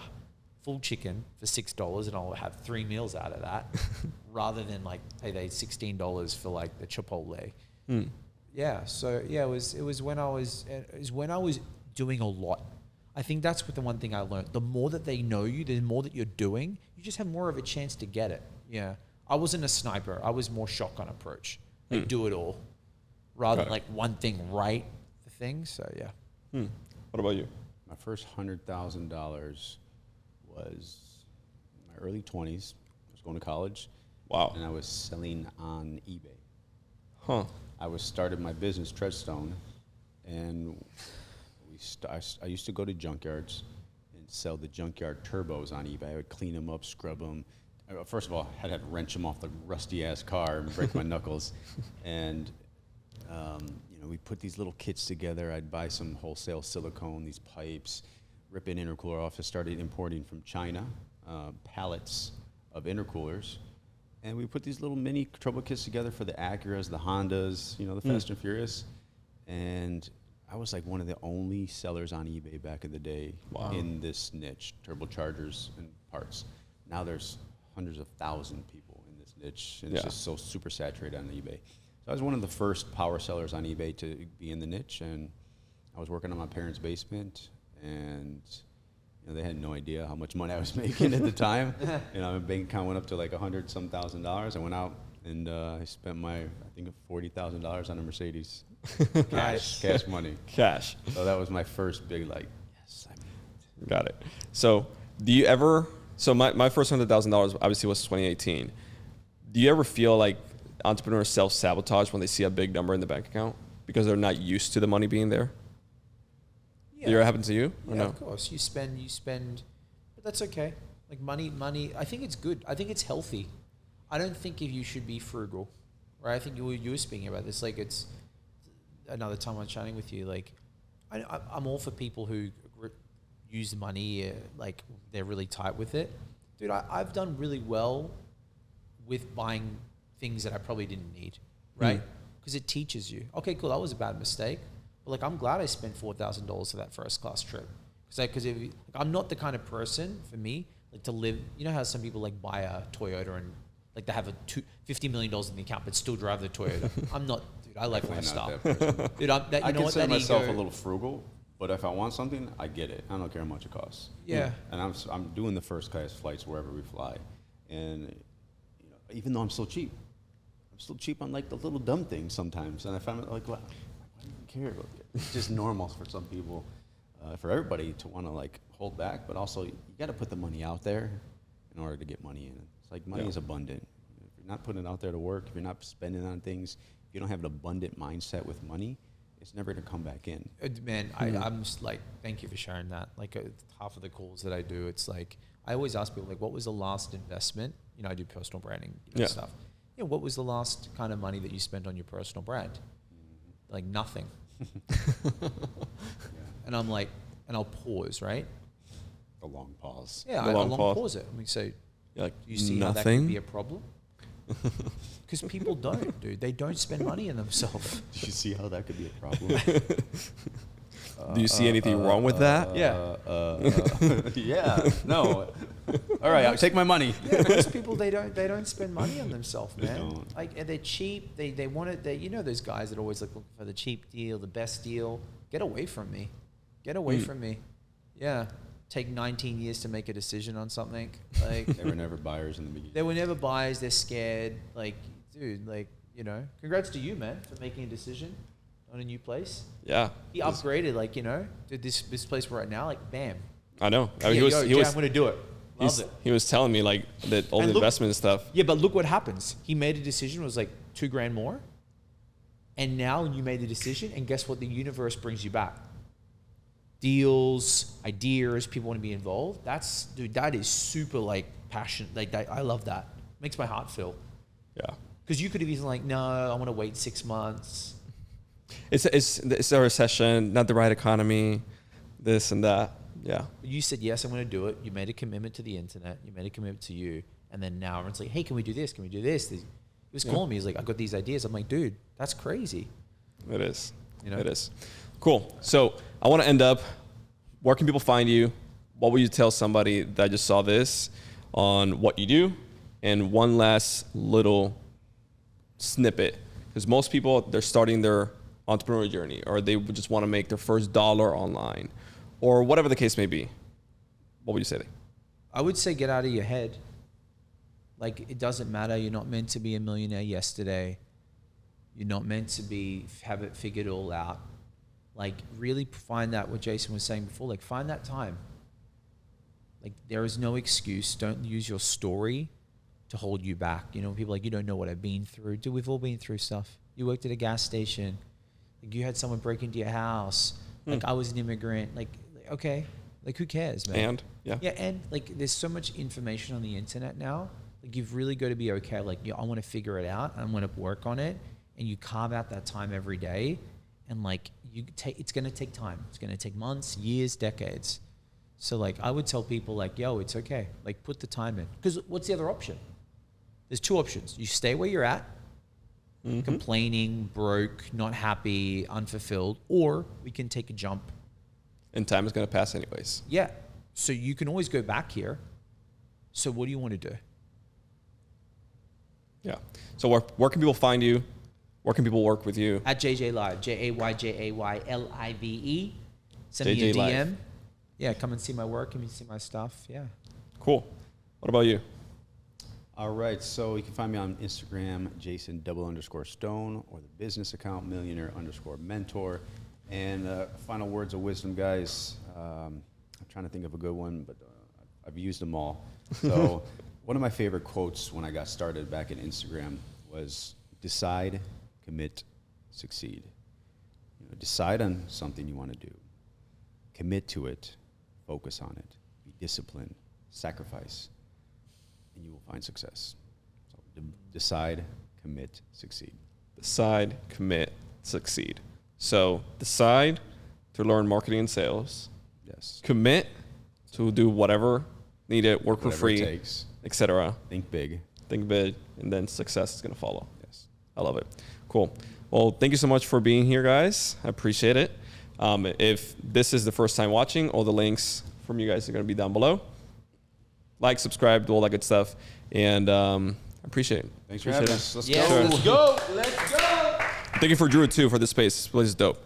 full chicken for $6 and I'll have 3 meals out of that rather than pay they $16 for the Chipotle. Yeah. So yeah, it was when I was doing a lot. I think that's the one thing I learned. The more that they know you, the more that you're doing, you just have more of a chance to get it. Yeah. I wasn't a sniper. I was more shotgun approach. Do it all rather than one thing right the thing. So yeah. What about you? My first $100,000 was in my early 20s. I was going to college. Wow. And I was selling on eBay. Huh. I started my business, Treadstone, and we I used to go to junkyards and sell the junkyard turbos on eBay. I would clean them up, scrub them. First of all, I had to wrench them off the rusty ass car and break my knuckles. And we put these little kits together. I'd buy some wholesale silicone, these pipes, rip an intercooler off. I started importing from China pallets of intercoolers. And we put these little mini turbo kits together for the Acuras, the Hondas, the Fast and Furious. And I was like one of the only sellers on eBay back in the day in this niche, turbochargers and parts. Now there's hundreds of thousands of people in this niche, and it's just so super saturated on eBay. So I was one of the first power sellers on eBay to be in the niche, and I was working on my parents' basement, and they had no idea how much money I was making at the time. My bank account went up to like $100,000. I went out and I spent I think $40,000 on a Mercedes. cash money. Cash. So that was my first big yes, I made it. Got it. So do you ever, my first $100,000 obviously was 2018. Do you ever feel like entrepreneurs self-sabotage when they see a big number in the bank account because they're not used to the money being there? Yeah. Did it ever happen to you? Or Yeah, no? of course. You spend, but that's okay. Like money, I think it's good. I think it's healthy. I don't think if you should be frugal, right? I think you were speaking about this. Like it's another time I'm chatting with you. Like I'm all for people who use the money, like they're really tight with it. Dude, I've done really well with buying things that I probably didn't need, right? Because it teaches you. Okay, cool, that was a bad mistake. But like, I'm glad I spent $4,000 for that first class trip. Because I'm not the kind of person, for me, like to live, you know how some people like buy a Toyota and like they have $50 million in the account but still drive the Toyota. I'm not, dude, I like lifestyle. Dude, I consider myself a little frugal, but if I want something, I get it. I don't care how much it costs. Yeah. And I'm doing the first class flights wherever we fly. And even though I'm still cheap on like the little dumb things sometimes. And I find it like, well, I don't even care. It's just normal for some people, for everybody to want to like hold back, but also you got to put the money out there in order to get money in. It's like money is abundant. If you're not putting it out there to work, if you're not spending on things, if you don't have an abundant mindset with money, it's never going to come back in. Man, I'm just like, thank you for sharing that. Like half of the calls that I do, it's like, I always ask people like, what was the last investment? I do personal branding stuff. What was the last kind of money that you spent on your personal brand? Like nothing. And I'm like, and I'll pause, right? A long pause. Yeah, The long I'll pause. pause it. I mean, so You're like, do you see how that could be a problem? Because people don't, dude. They don't spend money on themselves. Do you see how that could be a problem? Do you see anything wrong with that? Yeah. No. All right, I'll take my money. Yeah, most people they don't spend money on themselves, man. don't. Like, and they're cheap. They want it. Those guys that always looking for the cheap deal, the best deal. Get away from me. Get away from me. Yeah. Take 19 years to make a decision on something. Like They were never buyers in the beginning. they were never buyers. They're scared. Like, dude. Like, congrats to you, man, for making a decision on a new place. Yeah. He upgraded. Like, to this place we're at now. Like, bam. I know. Yeah, he was I'm gonna do it. Loved it. he was telling me like that all And the look- investment and stuff. Yeah, but look what happens. He made a decision, it was like $2,000 more. And now you made the decision, and guess what? The universe brings you back. Deals, ideas, people want to be involved. That is super like passionate. Like that, I love that. Makes my heart feel. Yeah. Because you could have easily like, no, I want to wait 6 months. It's a recession, not the right economy, this and that. Yeah. You said, yes, I'm going to do it. You made a commitment to the internet. You made a commitment to you. And then now everyone's like, hey, can we do this? Can we do this? He was calling me. He's like, I got these ideas. I'm like, dude, that's crazy. It is. You know? It is. Cool. So I want to end up, where can people find you? What would you tell somebody that just saw this on what you do? And one last little snippet. Because most people, they're starting their entrepreneurial journey, or they just want to make their first dollar online, or whatever the case may be. What would you say? I would say get out of your head. Like, it doesn't matter. You're not meant to be a millionaire yesterday. You're not meant to have it figured all out. Like, really find that, what Jason was saying before, like, find that time. Like, there is no excuse. Don't use your story to hold you back. People are like, you don't know what I've been through. Dude, we've all been through stuff. You worked at a gas station. Like, you had someone break into your house. Like I was an immigrant. Like, okay, like who cares, man? And Yeah, and like there's so much information on the internet now. Like you've really got to be okay. Like, I want to figure it out. I'm going to work on it, and you carve out that time every day, and like it's going to take time. It's going to take months, years, decades. So like I would tell people like, yo, it's okay. Like put the time in. Because what's the other option? There's two options. You stay where you're at, complaining, broke, not happy, unfulfilled, or we can take a jump. And time is going to pass anyways. Yeah. So you can always go back here. So what do you want to do? Yeah. So where can people find you? Where can people work with you? At JJ Live, JayJayLive. Send me a JJ DM. Live. Yeah, come and see my work. Come and see my stuff. Yeah. Cool. What about you? All right, so you can find me on Instagram, Jason_Stone, or the business account, Millionaire_mentor. And final words of wisdom, guys. I'm trying to think of a good one, but I've used them all. So one of my favorite quotes when I got started back in Instagram was, decide, commit, succeed. Decide on something you want to do. Commit to it. Focus on it. Be disciplined. Sacrifice. And you will find success. So decide, commit, succeed. Decide, commit, succeed. So decide to learn marketing and sales. Yes. Commit to do whatever needed, work for Whatever free, it takes. etc. Think big. Think big, and then success is going to follow. Yes. I love it. Cool. Well, thank you so much for being here, guys. I appreciate it. If this is the first time watching, all the links from you guys are going to be down below. Like, subscribe, do all that good stuff. And I appreciate it. Thanks for Appreciate having it. us. Let's Yeah. go. Let's go. Let's go. Thank you for Drew, too, for this space. This place is dope.